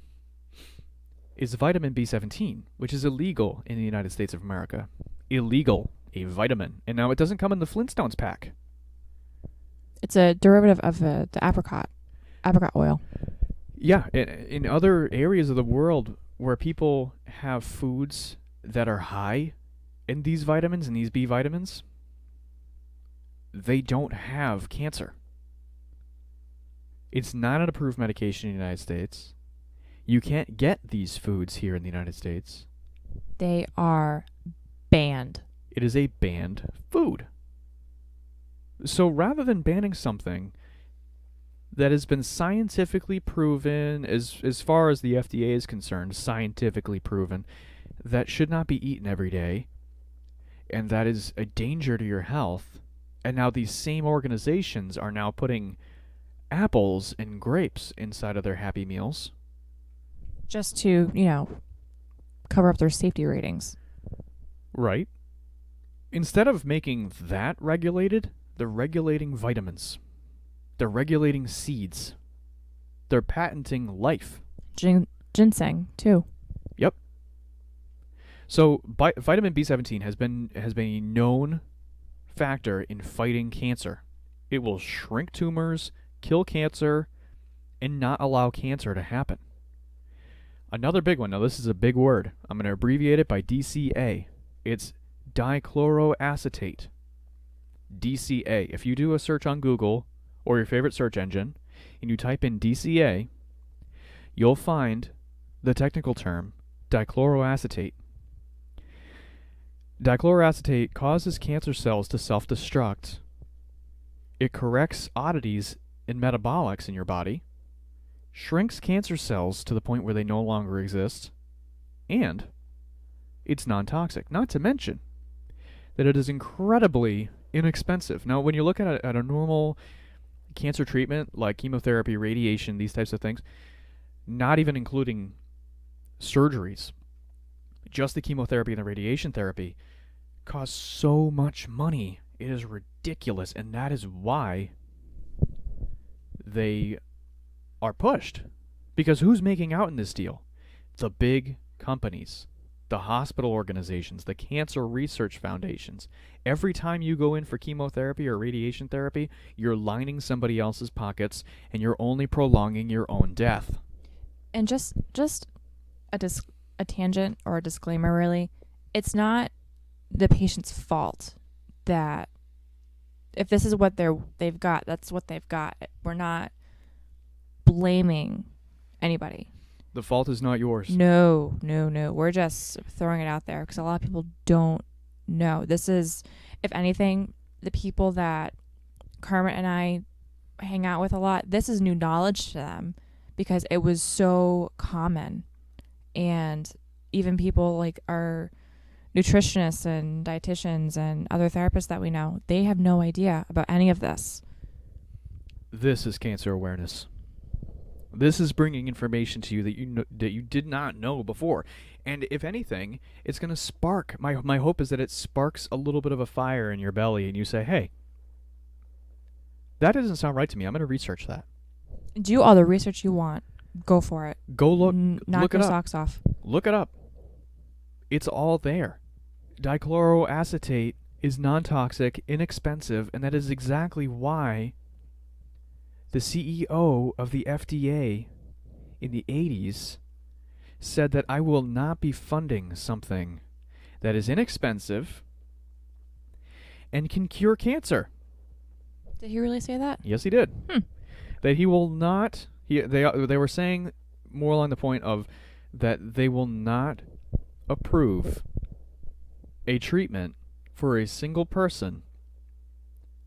is vitamin B17, which is illegal in the United States of America. Illegal, a vitamin. And now it doesn't come in the Flintstones pack. It's a derivative of the apricot oil. Yeah, in other areas of the world where people have foods that are high in these vitamins and these B vitamins, they don't have cancer. It's not an approved medication in the United States. You can't get these foods here in the United States. They are banned. It is a banned food. So rather than banning something that has been scientifically proven, as far as the FDA is concerned, scientifically proven, that should not be eaten every day, and that is a danger to your health, and now these same organizations are now putting apples and grapes inside of their Happy Meals. Just to, cover up their safety ratings. Right. Instead of making that regulated, they're regulating vitamins. They're regulating seeds. They're patenting life. Ginseng, too. Yep. So vitamin B17 has been a known factor in fighting cancer. It will shrink tumors, kill cancer, and not allow cancer to happen. Another big one. Now, this is a big word. I'm going to abbreviate it by DCA. It's dichloroacetate. DCA. If you do a search on Google or your favorite search engine and you type in DCA, you'll find the technical term dichloroacetate. Dichloroacetate causes cancer cells to self-destruct. It corrects oddities in metabolics in your body, shrinks cancer cells to the point where they no longer exist, and it's non-toxic. Not to mention that it is incredibly inexpensive. Now, when you look at a normal cancer treatment like chemotherapy, radiation, these types of things, not even including surgeries, Just the chemotherapy and the radiation therapy cost so much money. It is ridiculous, and that is why they are pushed. Because who's making out in this deal? The big companies, the hospital organizations, the cancer research foundations. Every time you go in for chemotherapy or radiation therapy, you're lining somebody else's pockets, and you're only prolonging your own death. And just a tangent or a disclaimer, really, it's not the patient's fault that if this is what they've got, that's what they've got. We're not blaming anybody. The fault is not yours. No. We're just throwing it out there because a lot of people don't know. This is, if anything, the people that Kermit and I hang out with a lot, this is new knowledge to them because it was so common. And even people like our nutritionists and dietitians and other therapists that we know, they have no idea about any of this. This is cancer awareness. This is bringing information to you that you did not know before. And if anything, it's going to spark. My hope is that it sparks a little bit of a fire in your belly and you say, hey, that doesn't sound right to me. I'm going to research that. Do all the research you want. Go for it. Go look Knock it your up. socks off. Look it up. It's all there. Dichloroacetate is non-toxic, inexpensive, and that is exactly why the CEO of the FDA in the 80s said that I will not be funding something that is inexpensive and can cure cancer. Did he really say that? Yes, he did. That he will not. They were saying more along the point of that they will not approve a treatment for a single person.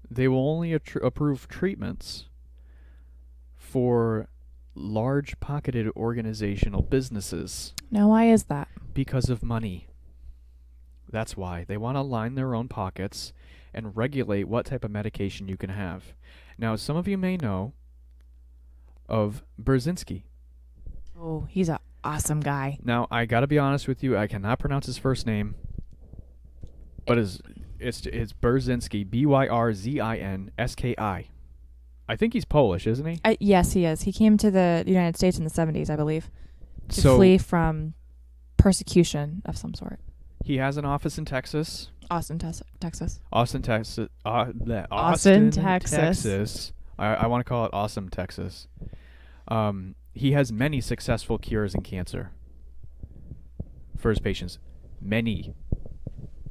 They will only approve treatments for large-pocketed organizational businesses. Now, why is that? Because of money. That's why. They want to line their own pockets and regulate what type of medication you can have. Now, some of you may know of Brzezinski. Oh, he's an awesome guy. Now, I got to be honest with you, I cannot pronounce his first name, but it's Brzezinski, Byrzinski. I think he's Polish, isn't he? Yes, he is. He came to the United States in the 70s, I believe, to flee from persecution of some sort. He has an office in Texas. Austin, Texas. Austin, Texas. Texas. I want to call it Awesome, Texas. He has many successful cures in cancer for his patients. Many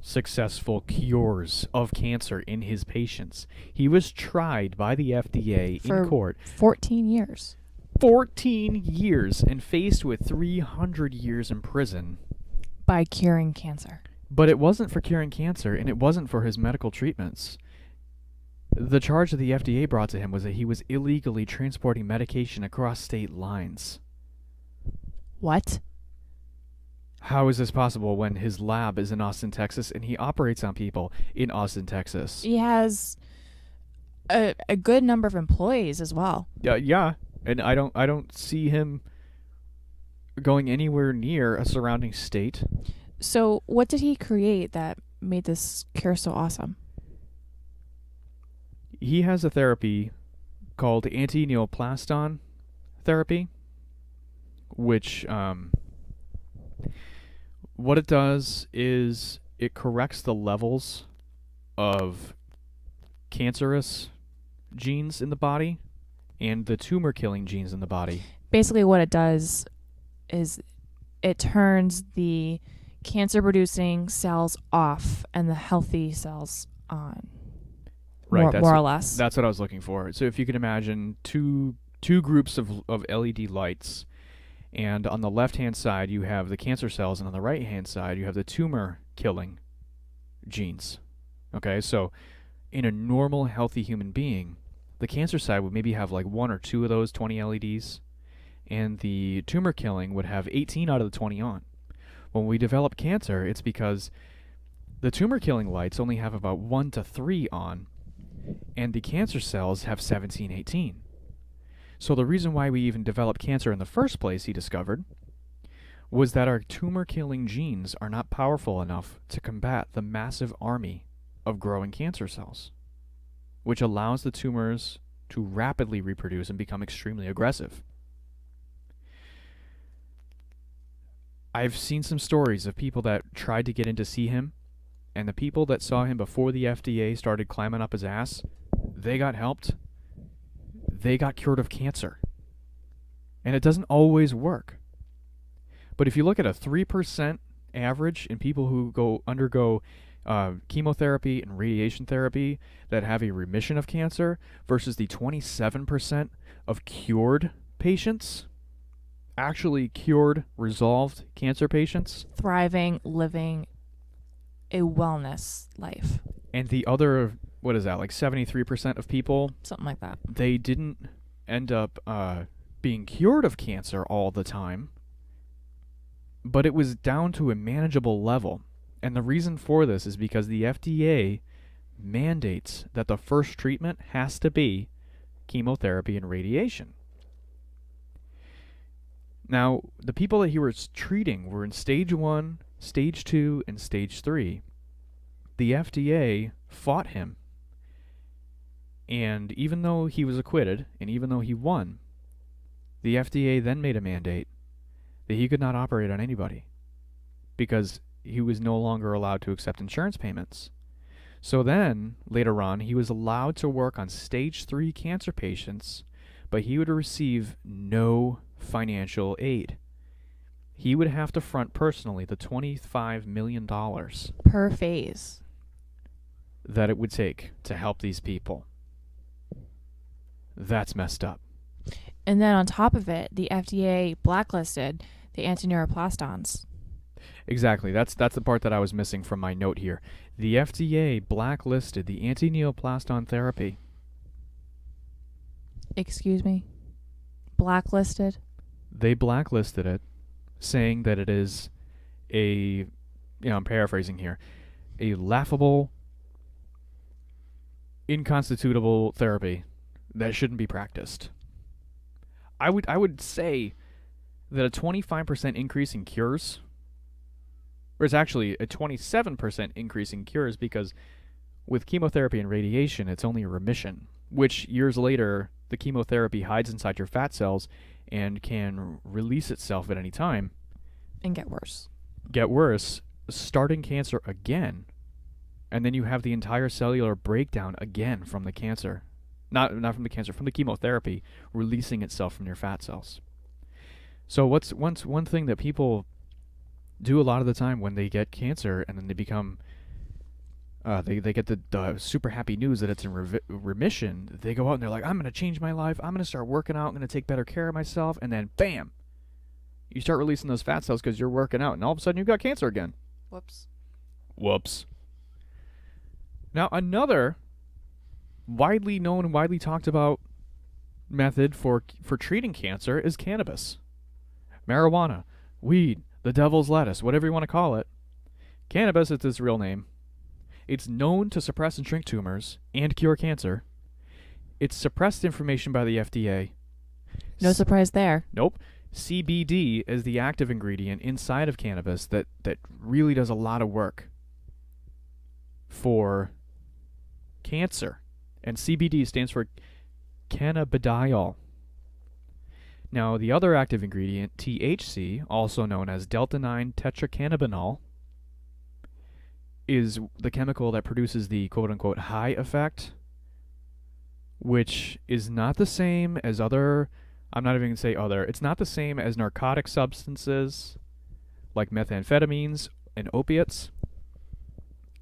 successful cures of cancer in his patients. He was tried by the FDA in court. 14 years. 14 years and faced with 300 years in prison. By curing cancer. But it wasn't for curing cancer, and it wasn't for his medical treatments. The charge that the FDA brought to him was that he was illegally transporting medication across state lines. What? How is this possible when his lab is in Austin, Texas, and he operates on people in Austin, Texas? He has a good number of employees as well. Yeah, and I don't see him going anywhere near a surrounding state. So, what did he create that made this cure so awesome? He has a therapy called anti-neoplaston therapy, which what it does is it corrects the levels of cancerous genes in the body and the tumor-killing genes in the body. Basically, what it does is it turns the cancer-producing cells off and the healthy cells on. Right, more or less. That's what I was looking for. So if you can imagine two groups of LED lights, and on the left-hand side you have the cancer cells, and on the right-hand side you have the tumor-killing genes. Okay, so in a normal, healthy human being, the cancer side would maybe have like 1 or 2 of those 20 LEDs, and the tumor-killing would have 18 out of the 20 on. When we develop cancer, it's because the tumor-killing lights only have about 1 to 3 on, and the cancer cells have 17, 18. So the reason why we even developed cancer in the first place, he discovered, was that our tumor-killing genes are not powerful enough to combat the massive army of growing cancer cells, which allows the tumors to rapidly reproduce and become extremely aggressive. I've seen some stories of people that tried to get in to see him, and the people that saw him before the FDA started climbing up his ass, they got helped. They got cured of cancer. And it doesn't always work. But if you look at a 3% average in people who undergo chemotherapy and radiation therapy that have a remission of cancer versus the 27% of cured patients, actually cured, resolved cancer patients, Thriving, living a wellness life. and the other, what is that, like 73% of people, Something like that. they didn't end up being cured of cancer all the time, but it was down to a manageable level. And the reason for this is because the FDA mandates that the first treatment has to be chemotherapy and radiation. Now, the people that he was treating were in stage 1, stage 2, and stage 3. The FDA fought him. And even though he was acquitted, and even though he won, the FDA then made a mandate that he could not operate on anybody because he was no longer allowed to accept insurance payments. So then, later on, he was allowed to work on stage 3 cancer patients, but he would receive no financial aid. He would have to front personally the $25 million Per phase. that it would take to help these people. That's messed up. And then on top of it, the FDA blacklisted the antineuroplastons. Exactly. That's the part that I was missing from my note here. The FDA blacklisted the anti-neoplaston therapy. Excuse me? Blacklisted? They blacklisted it, saying that it is I'm paraphrasing here, a laughable, inconstitutable therapy that shouldn't be practiced. I would say that a 25% increase in cures, or it's actually a 27% increase in cures, because with chemotherapy and radiation, it's only a remission, which years later, the chemotherapy hides inside your fat cells and can release itself at any time. And get worse. Get worse, starting cancer again, and then you have the entire cellular breakdown again from the cancer. Not from the cancer, from the chemotherapy releasing itself from your fat cells. So one thing that people do a lot of the time when they get cancer and then they become they get the super happy news that it's in remission, they go out and they're like, I'm going to change my life, I'm going to start working out, I'm going to take better care of myself, and then bam, you start releasing those fat cells because you're working out, and all of a sudden you've got cancer again. Whoops. Now, another widely known and widely talked about method for treating cancer is cannabis. Marijuana, weed, the devil's lettuce, whatever you want to call it. Cannabis is its real name. It's known to suppress and shrink tumors and cure cancer. It's suppressed information by the FDA. No surprise there. Nope. CBD is the active ingredient inside of cannabis that really does a lot of work for cancer. And CBD stands for cannabidiol. Now, the other active ingredient, THC, also known as delta-9 tetracannabinol, is the chemical that produces the quote-unquote high effect, which is not the same as other, I'm not even going to say other, it's not the same as narcotic substances like methamphetamines and opiates,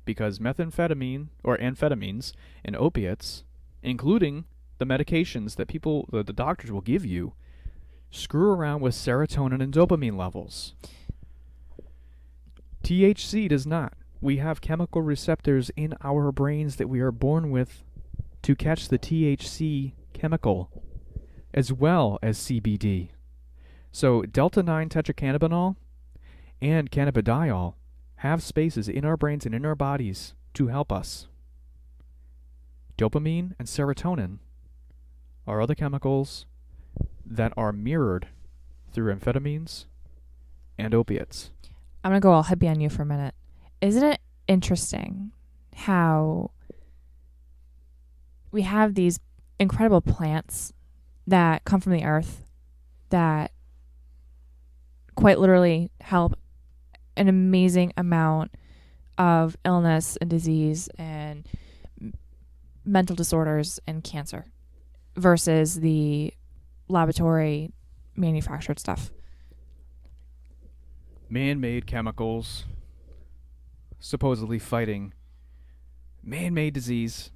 because methamphetamine or amphetamines and opiates, including the medications that the doctors will give you, screw around with serotonin and dopamine levels. THC does not. We have chemical receptors in our brains that we are born with to catch the THC chemical, as well as CBD. So delta-9 tetracannabinol and cannabidiol have spaces in our brains and in our bodies to help us. Dopamine and serotonin are other chemicals that are mirrored through amphetamines and opiates. I'm going to go all hippie on you for a minute. Isn't it interesting how we have these incredible plants that come from the earth that quite literally help an amazing amount of illness and disease and mental disorders and cancer versus the laboratory manufactured stuff. Man-made chemicals supposedly fighting man-made disease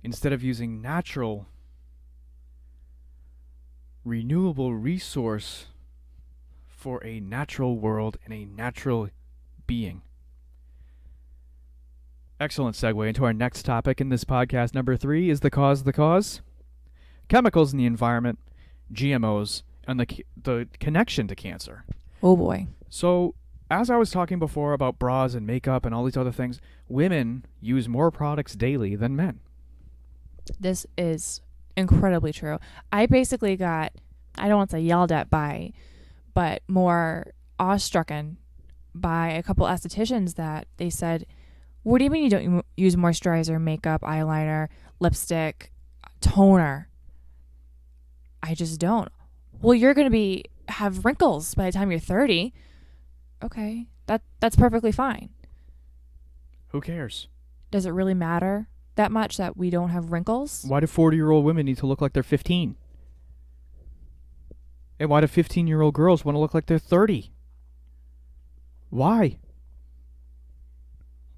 instead of using natural, renewable resource for a natural world and a natural being. Excellent segue into our next topic in this podcast. Number 3 is the cause of the cause. Chemicals in the environment, GMOs, and the connection to cancer. Oh boy. So, as I was talking before about bras and makeup and all these other things, women use more products daily than men. This is incredibly true. I basically got, I don't want to say yelled at by, but more awestrucken by a couple estheticians that they said, what do you mean you don't use moisturizer, makeup, eyeliner, lipstick, toner? I just don't. Well, you're going to have wrinkles by the time you're 30. Okay, that's perfectly fine. Who cares? Does it really matter that much that we don't have wrinkles? Why do 40-year-old women need to look like they're 15? And why do 15-year-old girls want to look like they're 30? Why?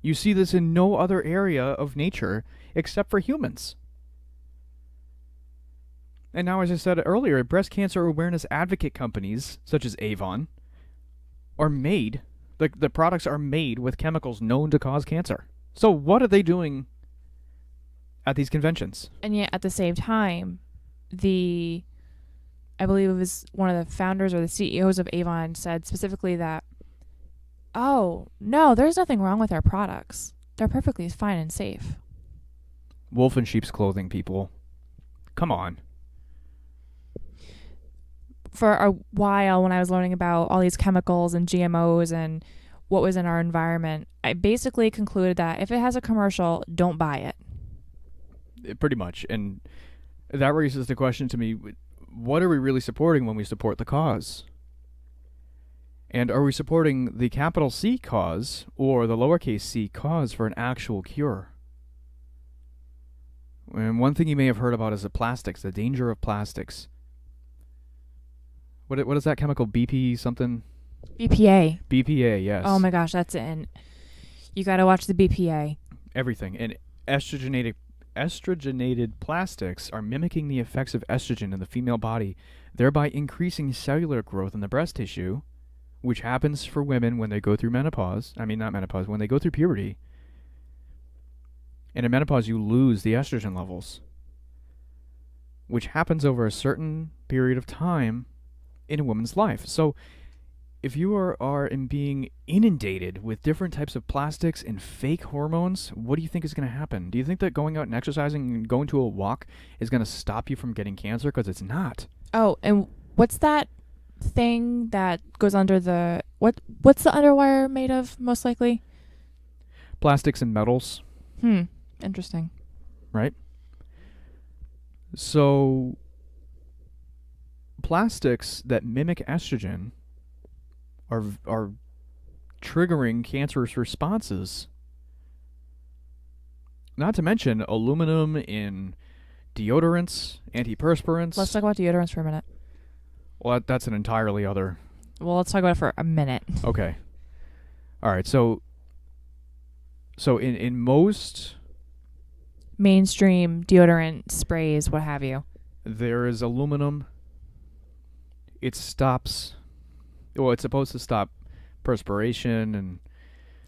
You see this in no other area of nature except for humans. And now, as I said earlier, breast cancer awareness advocate companies, such as Avon, are made, the products are made with chemicals known to cause cancer. So what are they doing at these conventions? And yet, at the same time, I believe it was one of the founders or the CEOs of Avon said specifically that, oh, no, there's nothing wrong with our products. They're perfectly fine and safe. Wolf in sheep's clothing, people. Come on. For a while, when I was learning about all these chemicals and GMOs and what was in our environment, I basically concluded that if it has a commercial, don't buy it. Pretty much. And that raises the question to me, what are we really supporting when we support the cause? And are we supporting the capital C cause or the lowercase c cause for an actual cure? And one thing you may have heard about is the plastics, the danger of plastics. What is that chemical? BP something? BPA. BPA, yes. Oh my gosh, that's it. You got to watch the BPA. Everything. And estrogenated plastics are mimicking the effects of estrogen in the female body, thereby increasing cellular growth in the breast tissue, which happens for women when they go through menopause. I mean, not menopause, when they go through puberty. And in menopause, you lose the estrogen levels, which happens over a certain period of time in a woman's life. So if you are being inundated with different types of plastics and fake hormones, what do you think is going to happen? Do you think that going out and exercising and going to a walk is going to stop you from getting cancer? Because it's not. Oh, and what's that thing that goes under the... What's the underwire made of, most likely? Plastics and metals. Interesting. Right? So plastics that mimic estrogen are triggering cancerous responses. Not to mention aluminum in deodorants, antiperspirants. Let's talk about deodorants for a minute. Well, that's an entirely other... Well, let's talk about it for a minute. Okay. All right, so in most... mainstream deodorant sprays, what have you. There is aluminum. It stops... Well, it's supposed to stop perspiration and...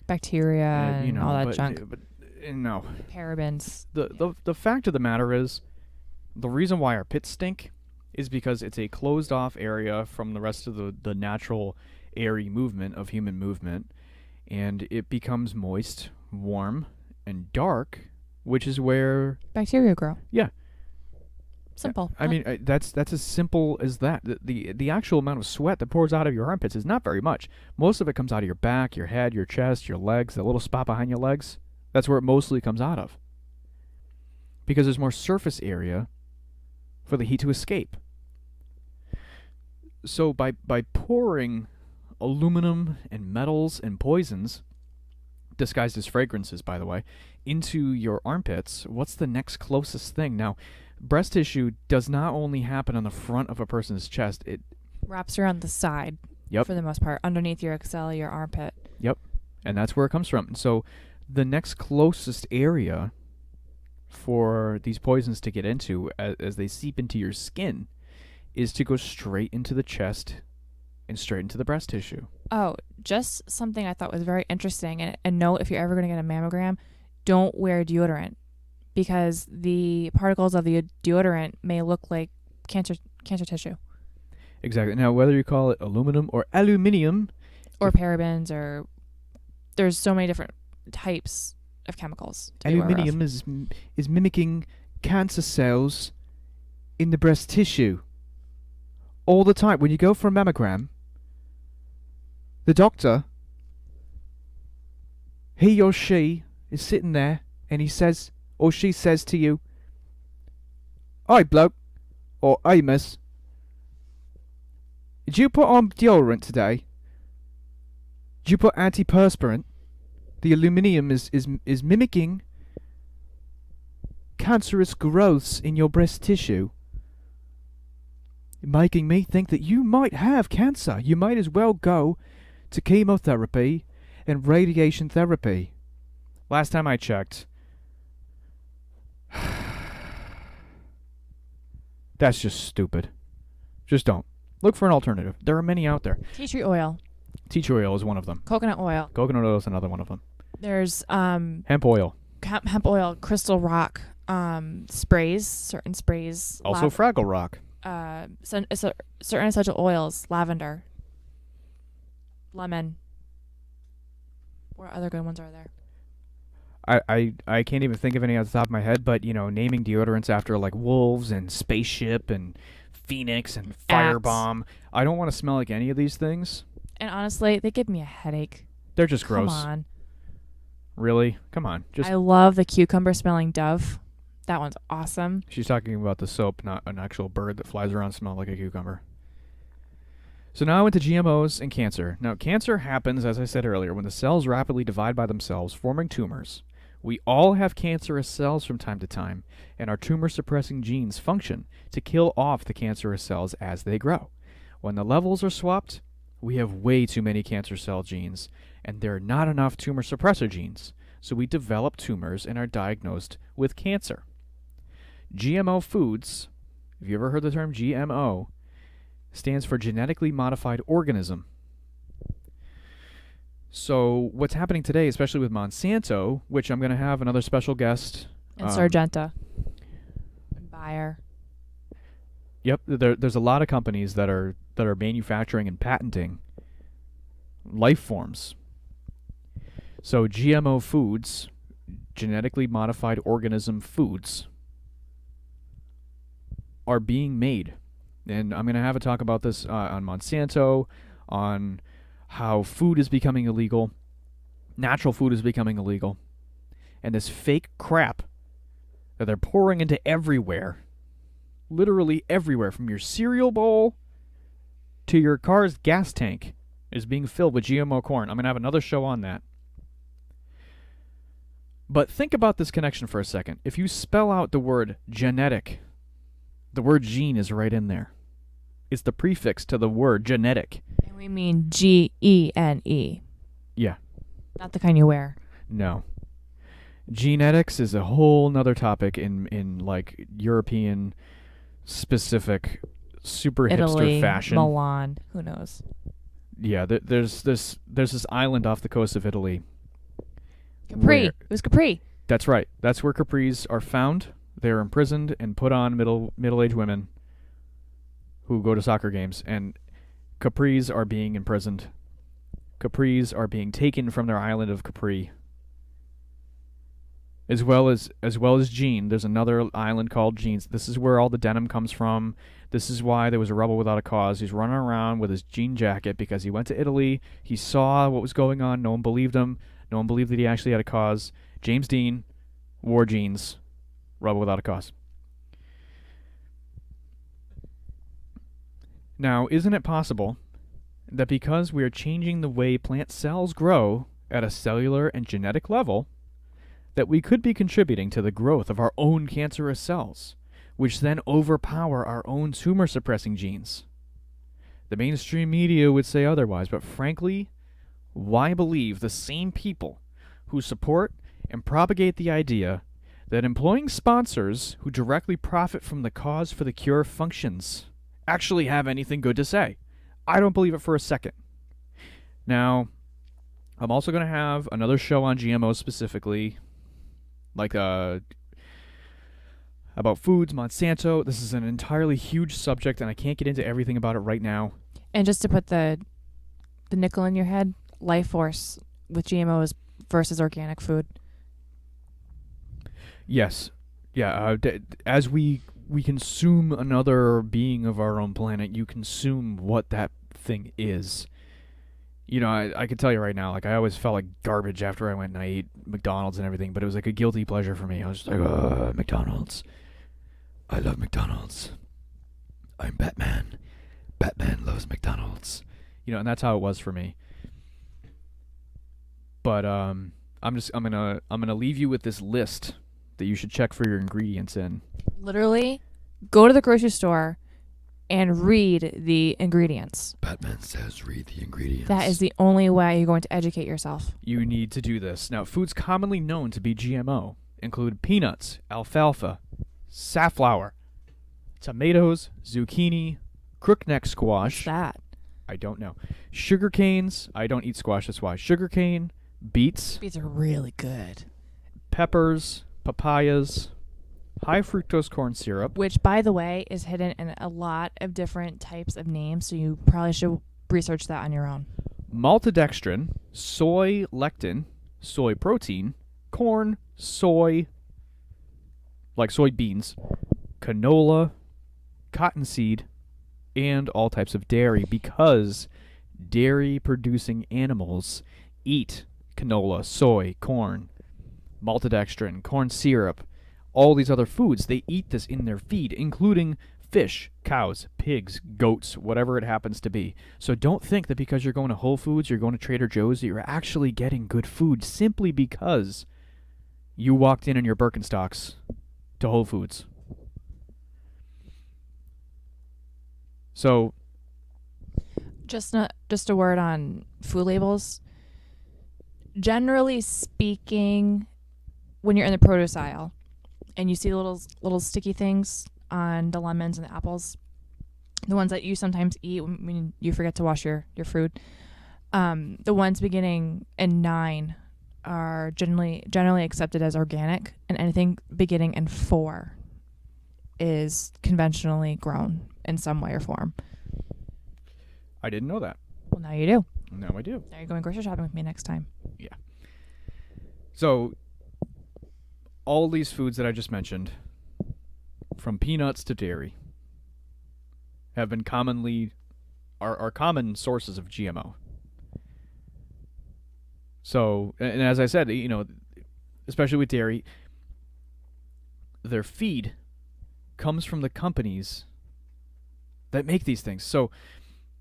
bacteria and all that junk. But no. Parabens. The fact of the matter is, the reason why our pits stink is because it's a closed-off area from the rest of the natural airy movement of human movement, and it becomes moist, warm, and dark, which is where... bacteria grow. Yeah. Simple. I mean, that's as simple as that. The actual amount of sweat that pours out of your armpits is not very much. Most of it comes out of your back, your head, your chest, your legs, the little spot behind your legs. That's where it mostly comes out of. Because there's more surface area for the heat to escape. So by pouring aluminum and metals and poisons, disguised as fragrances, by the way, into your armpits, what's the next closest thing? Now, breast tissue does not only happen on the front of a person's chest. It wraps around the side. Yep. For the most part, underneath your axilla, your armpit. Yep. And that's where it comes from. So the next closest area for these poisons to get into as they seep into your skin is to go straight into the chest and straight into the breast tissue. Oh, just something I thought was very interesting. And note, if you're ever going to get a mammogram, don't wear deodorant, because the particles of the deodorant may look like cancer tissue. Exactly. Now, whether you call it aluminum or aluminium, or parabens, or there's so many different types of chemicals. Aluminium is mimicking cancer cells in the breast tissue. All the time. When you go for a mammogram, the doctor, he or she is sitting there and he says, or she says to you, "Hi bloke," or "Hey miss, did you put on deodorant today? Did you put antiperspirant? The aluminium is mimicking cancerous growths in your breast tissue, making me think that you might have cancer. You might as well go to chemotherapy and radiation therapy." Last time I checked, that's just stupid. Just don't. Look for an alternative. There are many out there. Tea tree oil. Tea tree oil is one of them. Coconut oil. Coconut oil is another one of them. There's hemp oil. Hemp oil, crystal rock, sprays, certain sprays. Also Fraggle Rock. Certain essential oils, lavender, lemon. What other good ones are there? I can't even think of any off the top of my head, but, you know, naming deodorants after, like, wolves and spaceship and phoenix and firebomb. I don't want to smell like any of these things. And honestly, they give me a headache. They're just gross. Come on. Really? Come on. I love the cucumber smelling Dove. That one's awesome. She's talking about the soap, not an actual bird that flies around smell like a cucumber. So now into GMOs and cancer. Now, cancer happens, as I said earlier, when the cells rapidly divide by themselves, forming tumors. We all have cancerous cells from time to time, and our tumor-suppressing genes function to kill off the cancerous cells as they grow. When the levels are swapped, we have way too many cancer cell genes, and there are not enough tumor suppressor genes, so we develop tumors and are diagnosed with cancer. GMO foods, have you ever heard the term GMO, stands for genetically modified organism. So what's happening today, especially with Monsanto, which I'm going to have another special guest. And Syngenta. And Bayer. Yep, there's a lot of companies that are manufacturing and patenting life forms. So GMO foods, genetically modified organism foods, are being made. And I'm going to have a talk about this on Monsanto, on how food is becoming illegal, natural food is becoming illegal, and this fake crap that they're pouring into everywhere, literally everywhere, from your cereal bowl to your car's gas tank, is being filled with GMO corn. I'm going to have another show on that. But think about this connection for a second. If you spell out the word genetic, the word gene is right in there. It's the prefix to the word genetic. And we mean Gene. Yeah. Not the kind you wear. No. Genetics is a whole nother topic in like European specific super Italy, hipster fashion. Milan, who knows? Yeah, there's this island off the coast of Italy. Capri. It was Capri. That's right. That's where Capris are found. They're imprisoned and put on middle-aged women who go to soccer games, and Capris are being imprisoned. Capris are being taken from their island of Capri. as well as Gene. There's another island called Gene's. This is where all the denim comes from. This is why there was a rebel without a cause. He's running around with his jean jacket because he went to Italy. He saw what was going on. No one believed him. No one believed that he actually had a cause. James Dean wore jeans. Rebel without a cause. Now, isn't it possible that because we are changing the way plant cells grow at a cellular and genetic level, that we could be contributing to the growth of our own cancerous cells, which then overpower our own tumor-suppressing genes? The mainstream media would say otherwise, but frankly, why believe the same people who support and propagate the idea that employing sponsors who directly profit from the cause for the cure functions actually have anything good to say? I don't believe it for a second. Now, I'm also going to have another show on GMOs specifically, like about foods, Monsanto. This is an entirely huge subject, and I can't get into everything about it right now. And just to put the nickel in your head, life force with GMOs versus organic food. Yes. Yeah, as we consume another being of our own planet, you consume what that thing is. You know, I can tell you right now, like, I always felt like garbage after I went and I ate McDonald's and everything, but it was like a guilty pleasure for me. I was just like, McDonald's. I love McDonald's. I'm Batman. Batman loves McDonald's. You know, and that's how it was for me. But I'm gonna leave you with this list that you should check for your ingredients in. Literally, go to the grocery store and read the ingredients. Batman says read the ingredients. That is the only way you're going to educate yourself. You need to do this. Now, foods commonly known to be GMO include peanuts, alfalfa, safflower, tomatoes, zucchini, crookneck squash. What's that? I don't know. Sugar canes. I don't eat squash, that's why. Sugar cane, beets. Beets are really good. Peppers, papayas, high fructose corn syrup. Which, by the way, is hidden in a lot of different types of names, so you probably should research that on your own. Maltodextrin, soy lectin, soy protein, corn, soy, like soybeans, canola, cottonseed, and all types of dairy, because dairy-producing animals eat canola, soy, corn, maltodextrin, corn syrup, all these other foods. They eat this in their feed, including fish, cows, pigs, goats, whatever it happens to be. So don't think that because you're going to Whole Foods, you're going to Trader Joe's, that you're actually getting good food simply because you walked in your Birkenstocks to Whole Foods. So, just a word on food labels. Generally speaking, when you're in the produce aisle and you see little sticky things on the lemons and the apples, the ones that you sometimes eat when you forget to wash your food, the ones beginning in 9 are generally accepted as organic, and anything beginning in 4 is conventionally grown in some way or form. I didn't know that. Well, now you do. Now I do. Now you're going grocery shopping with me next time. Yeah. So, all these foods that I just mentioned, from peanuts to dairy, have been are common sources of GMO. So, and as I said, you know, especially with dairy, their feed comes from the companies that make these things. So,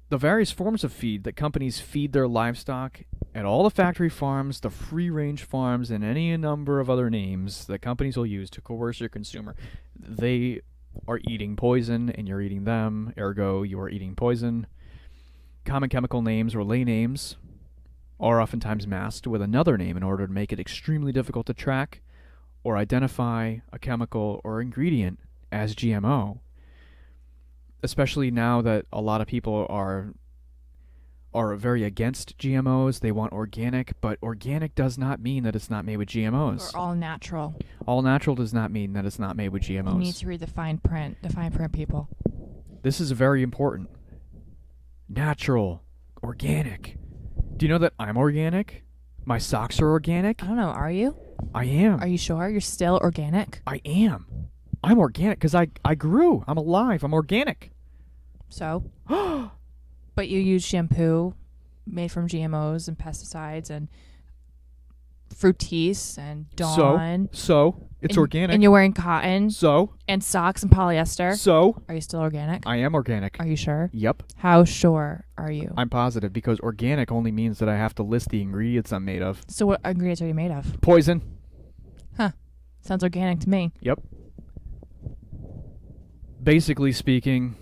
the various forms of feed that companies feed their livestock at all the factory farms, the free-range farms, and any number of other names that companies will use to coerce your consumer, they are eating poison, and you're eating them, ergo you are eating poison. Common chemical names or lay names are oftentimes masked with another name in order to make it extremely difficult to track or identify a chemical or ingredient as GMO. Especially now that a lot of people are very against GMOs. They want organic, but organic does not mean that it's not made with GMOs. Or all natural. All natural does not mean that it's not made with GMOs. You need to read the fine print, people. This is very important. Natural, organic. Do you know that I'm organic? My socks are organic. I don't know, are you? I am. Are you sure? You're still organic? I am. I'm organic because I grew. I'm alive. I'm organic. So? But you use shampoo made from GMOs and pesticides and Fructis and Dawn. So it's and, organic. And you're wearing cotton. So. And socks and polyester. So. Are you still organic? I am organic. Are you sure? Yep. How sure are you? I'm positive because organic only means that I have to list the ingredients I'm made of. So what ingredients are you made of? Poison. Huh. Sounds organic to me. Yep. Basically speaking.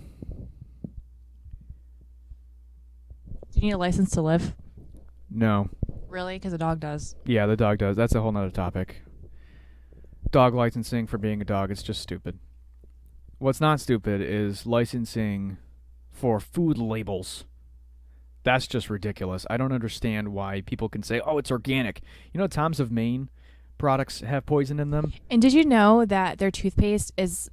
Do you need a license to live? No. Really? Because a dog does. Yeah, the dog does. That's a whole nother topic. Dog licensing for being a dog is just stupid. What's not stupid is licensing for food labels. That's just ridiculous. I don't understand why people can say, oh, it's organic. You know, Tom's of Maine products have poison in them. And did you know that their toothpaste is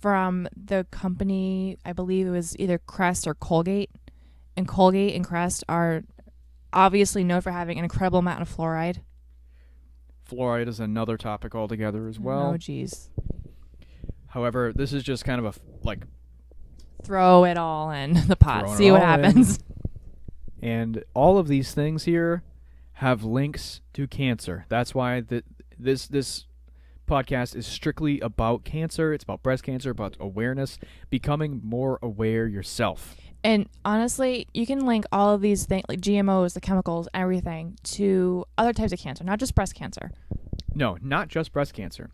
from the company, I believe it was either Crest or Colgate? And Colgate and Crest are obviously known for having an incredible amount of fluoride. Fluoride is another topic altogether as well. Oh, geez. However, this is just kind of throw it all in the pot. See what happens. And all of these things here have links to cancer. That's why this podcast is strictly about cancer. It's about breast cancer, about awareness, becoming more aware yourself. And honestly, you can link all of these things, like GMOs, the chemicals, everything, to other types of cancer, not just breast cancer. No, not just breast cancer.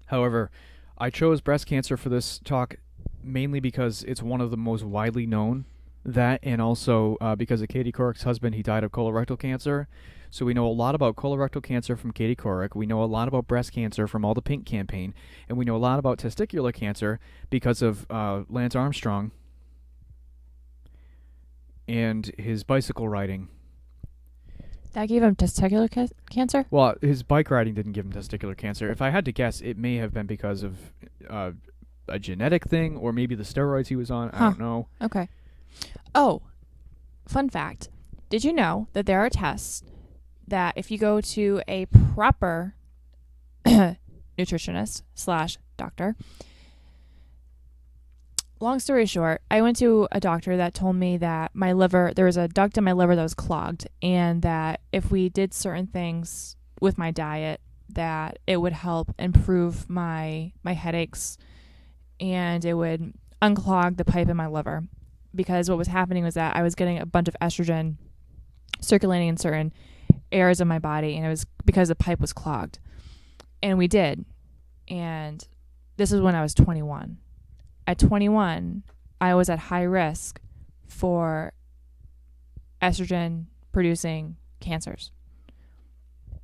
However, I chose breast cancer for this talk mainly because it's one of the most widely known. That, and also because of Katie Couric's husband, he died of colorectal cancer. So we know a lot about colorectal cancer from Katie Couric. We know a lot about breast cancer from all the Pink campaign. And we know a lot about testicular cancer because of Lance Armstrong and his bicycle riding. That gave him testicular cancer? Well, his bike riding didn't give him testicular cancer. If I had to guess, it may have been because of a genetic thing, or maybe the steroids he was on. I don't know. Okay. Oh, fun fact. Did you know that there are tests that if you go to a proper nutritionist / doctor, long story short, I went to a doctor that told me that my liver, there was a duct in my liver that was clogged, and that if we did certain things with my diet, that it would help improve my headaches, and it would unclog the pipe in my liver. Because what was happening was that I was getting a bunch of estrogen circulating in certain areas of my body, and it was because the pipe was clogged. And we did. And this is when I was 21. At 21, I was at high risk for estrogen-producing cancers.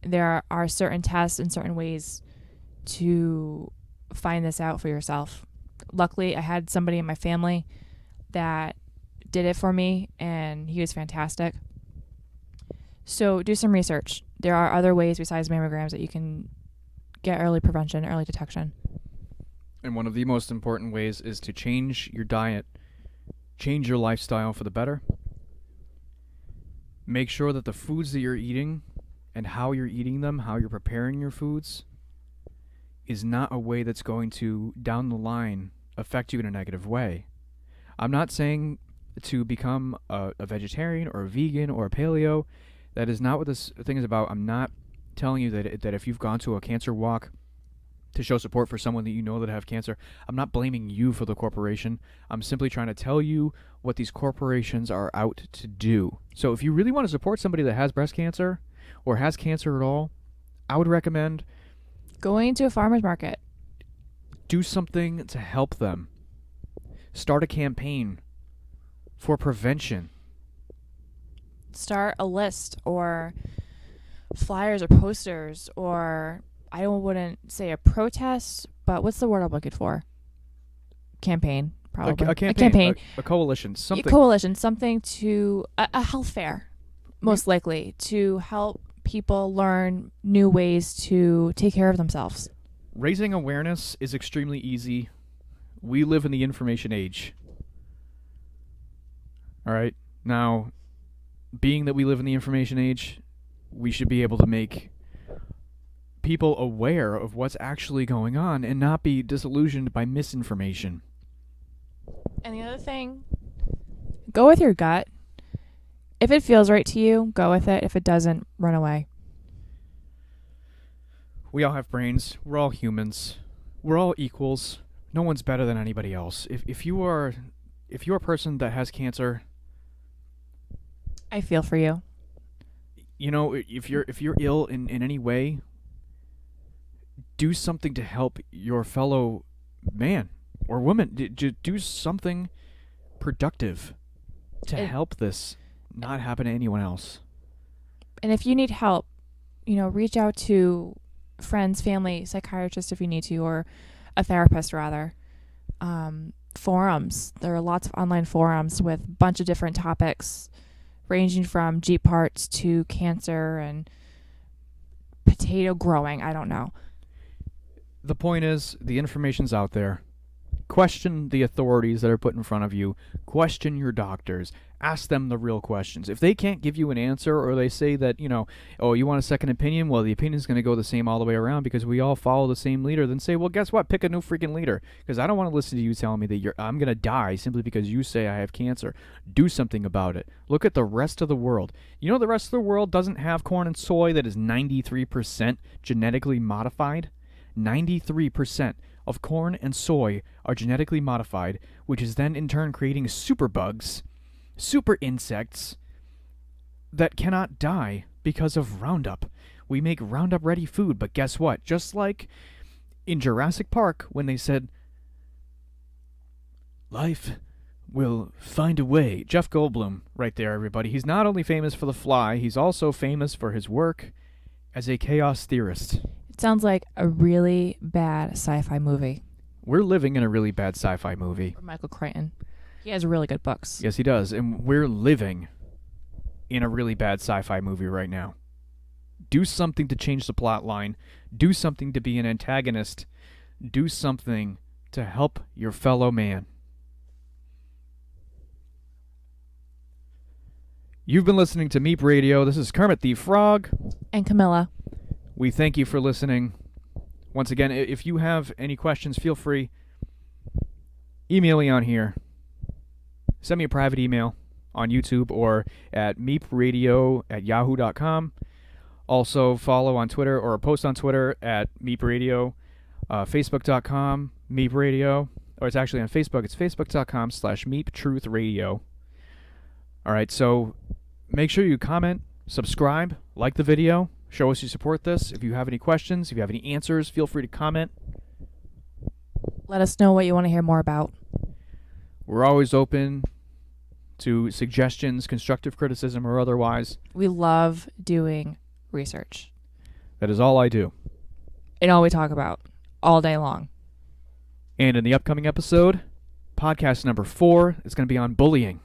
There are certain tests and certain ways to find this out for yourself. Luckily, I had somebody in my family that did it for me, and he was fantastic. So do some research. There are other ways besides mammograms that you can get early prevention, early detection. And one of the most important ways is to change your diet, change your lifestyle for the better. Make sure that the foods that you're eating and how you're eating them, how you're preparing your foods, is not a way that's going to, down the line, affect you in a negative way. I'm not saying to become a vegetarian or a vegan or a paleo. That is not what this thing is about. I'm not telling you that if you've gone to a cancer walk to show support for someone that you know that have cancer, I'm not blaming you for the corporation. I'm simply trying to tell you what these corporations are out to do. So if you really want to support somebody that has breast cancer or has cancer at all, I would recommend going to a farmer's market. Do something to help them. Start a campaign for prevention. Start a list or flyers or posters, or I wouldn't say a protest, but what's the word I'm looking for? Campaign, probably. A campaign. A coalition. Something. A coalition. Something to... A health fair, most likely, to help people learn new ways to take care of themselves. Raising awareness is extremely easy. We live in the information age. All right? Now, being that we live in the information age, we should be able to make people aware of what's actually going on and not be disillusioned by misinformation. And the other thing, go with your gut. If it feels right to you, go with it. If it doesn't, run away. We all have brains. We're all humans. We're all equals. No one's better than anybody else. If you're a person that has cancer, I feel for you. you know, if you're ill in any way, do something to help your fellow man or woman. Do something productive to help this not happen to anyone else. And if you need help, reach out to friends, family, psychiatrist if you need to, or a therapist rather. Forums. There are lots of online forums with a bunch of different topics ranging from Jeep parts to cancer and potato growing. I don't know. The point is, the information's out there. Question the authorities that are put in front of you. Question your doctors. Ask them the real questions. If they can't give you an answer, or they say that, oh, you want a second opinion? Well, the opinion's going to go the same all the way around because we all follow the same leader. Then say, well, guess what? Pick a new freaking leader. Because I don't want to listen to you telling me that I'm going to die simply because you say I have cancer. Do something about it. Look at the rest of the world. The rest of the world doesn't have corn and soy that is 93% genetically modified. 93% of corn and soy are genetically modified, which is then in turn creating superbugs, super insects that cannot die because of Roundup. We make Roundup-ready food, but guess what? Just like in Jurassic Park when they said, life will find a way. Jeff Goldblum, right there, everybody. He's not only famous for The Fly, he's also famous for his work as a chaos theorist. It sounds like a really bad sci-fi movie. We're living in a really bad sci-fi movie. Or Michael Crichton. He has really good books. Yes, he does. And we're living in a really bad sci-fi movie right now. Do something to change the plot line. Do something to be an antagonist. Do something to help your fellow man. You've been listening to Meep Radio. This is Kermit the Frog. And Camilla. We thank you for listening. Once again, if you have any questions, feel free. Email me on here. Send me a private email on YouTube or at meepradio@yahoo.com. Also, follow on Twitter or post on Twitter at meepradio. Facebook.com, meepradio. Or it's actually on Facebook. It's facebook.com/meeptruthradio. All right, so make sure you comment, subscribe, like the video. Show us you support this. If you have any questions, if you have any answers, feel free to comment. Let us know what you want to hear more about. We're always open to suggestions, constructive criticism, or otherwise. We love doing research. That is all I do. And all we talk about all day long. And in the upcoming episode, podcast number 4 is going to be on bullying.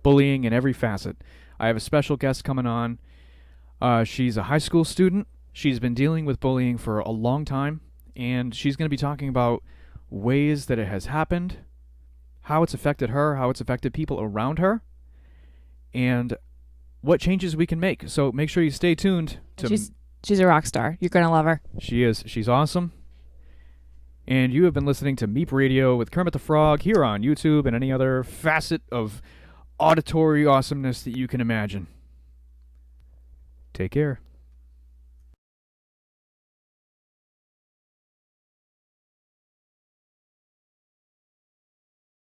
Bullying in every facet. I have a special guest coming on. She's a high school student. She's been dealing with bullying for a long time, and she's going to be talking about ways that it has happened, how it's affected her, how it's affected people around her, and what changes we can make. So make sure you stay tuned. She's a rock star. You're going to love her. She is. She's awesome. And you have been listening to Meep Radio with Kermit the Frog here on YouTube and any other facet of auditory awesomeness that you can imagine. Take care.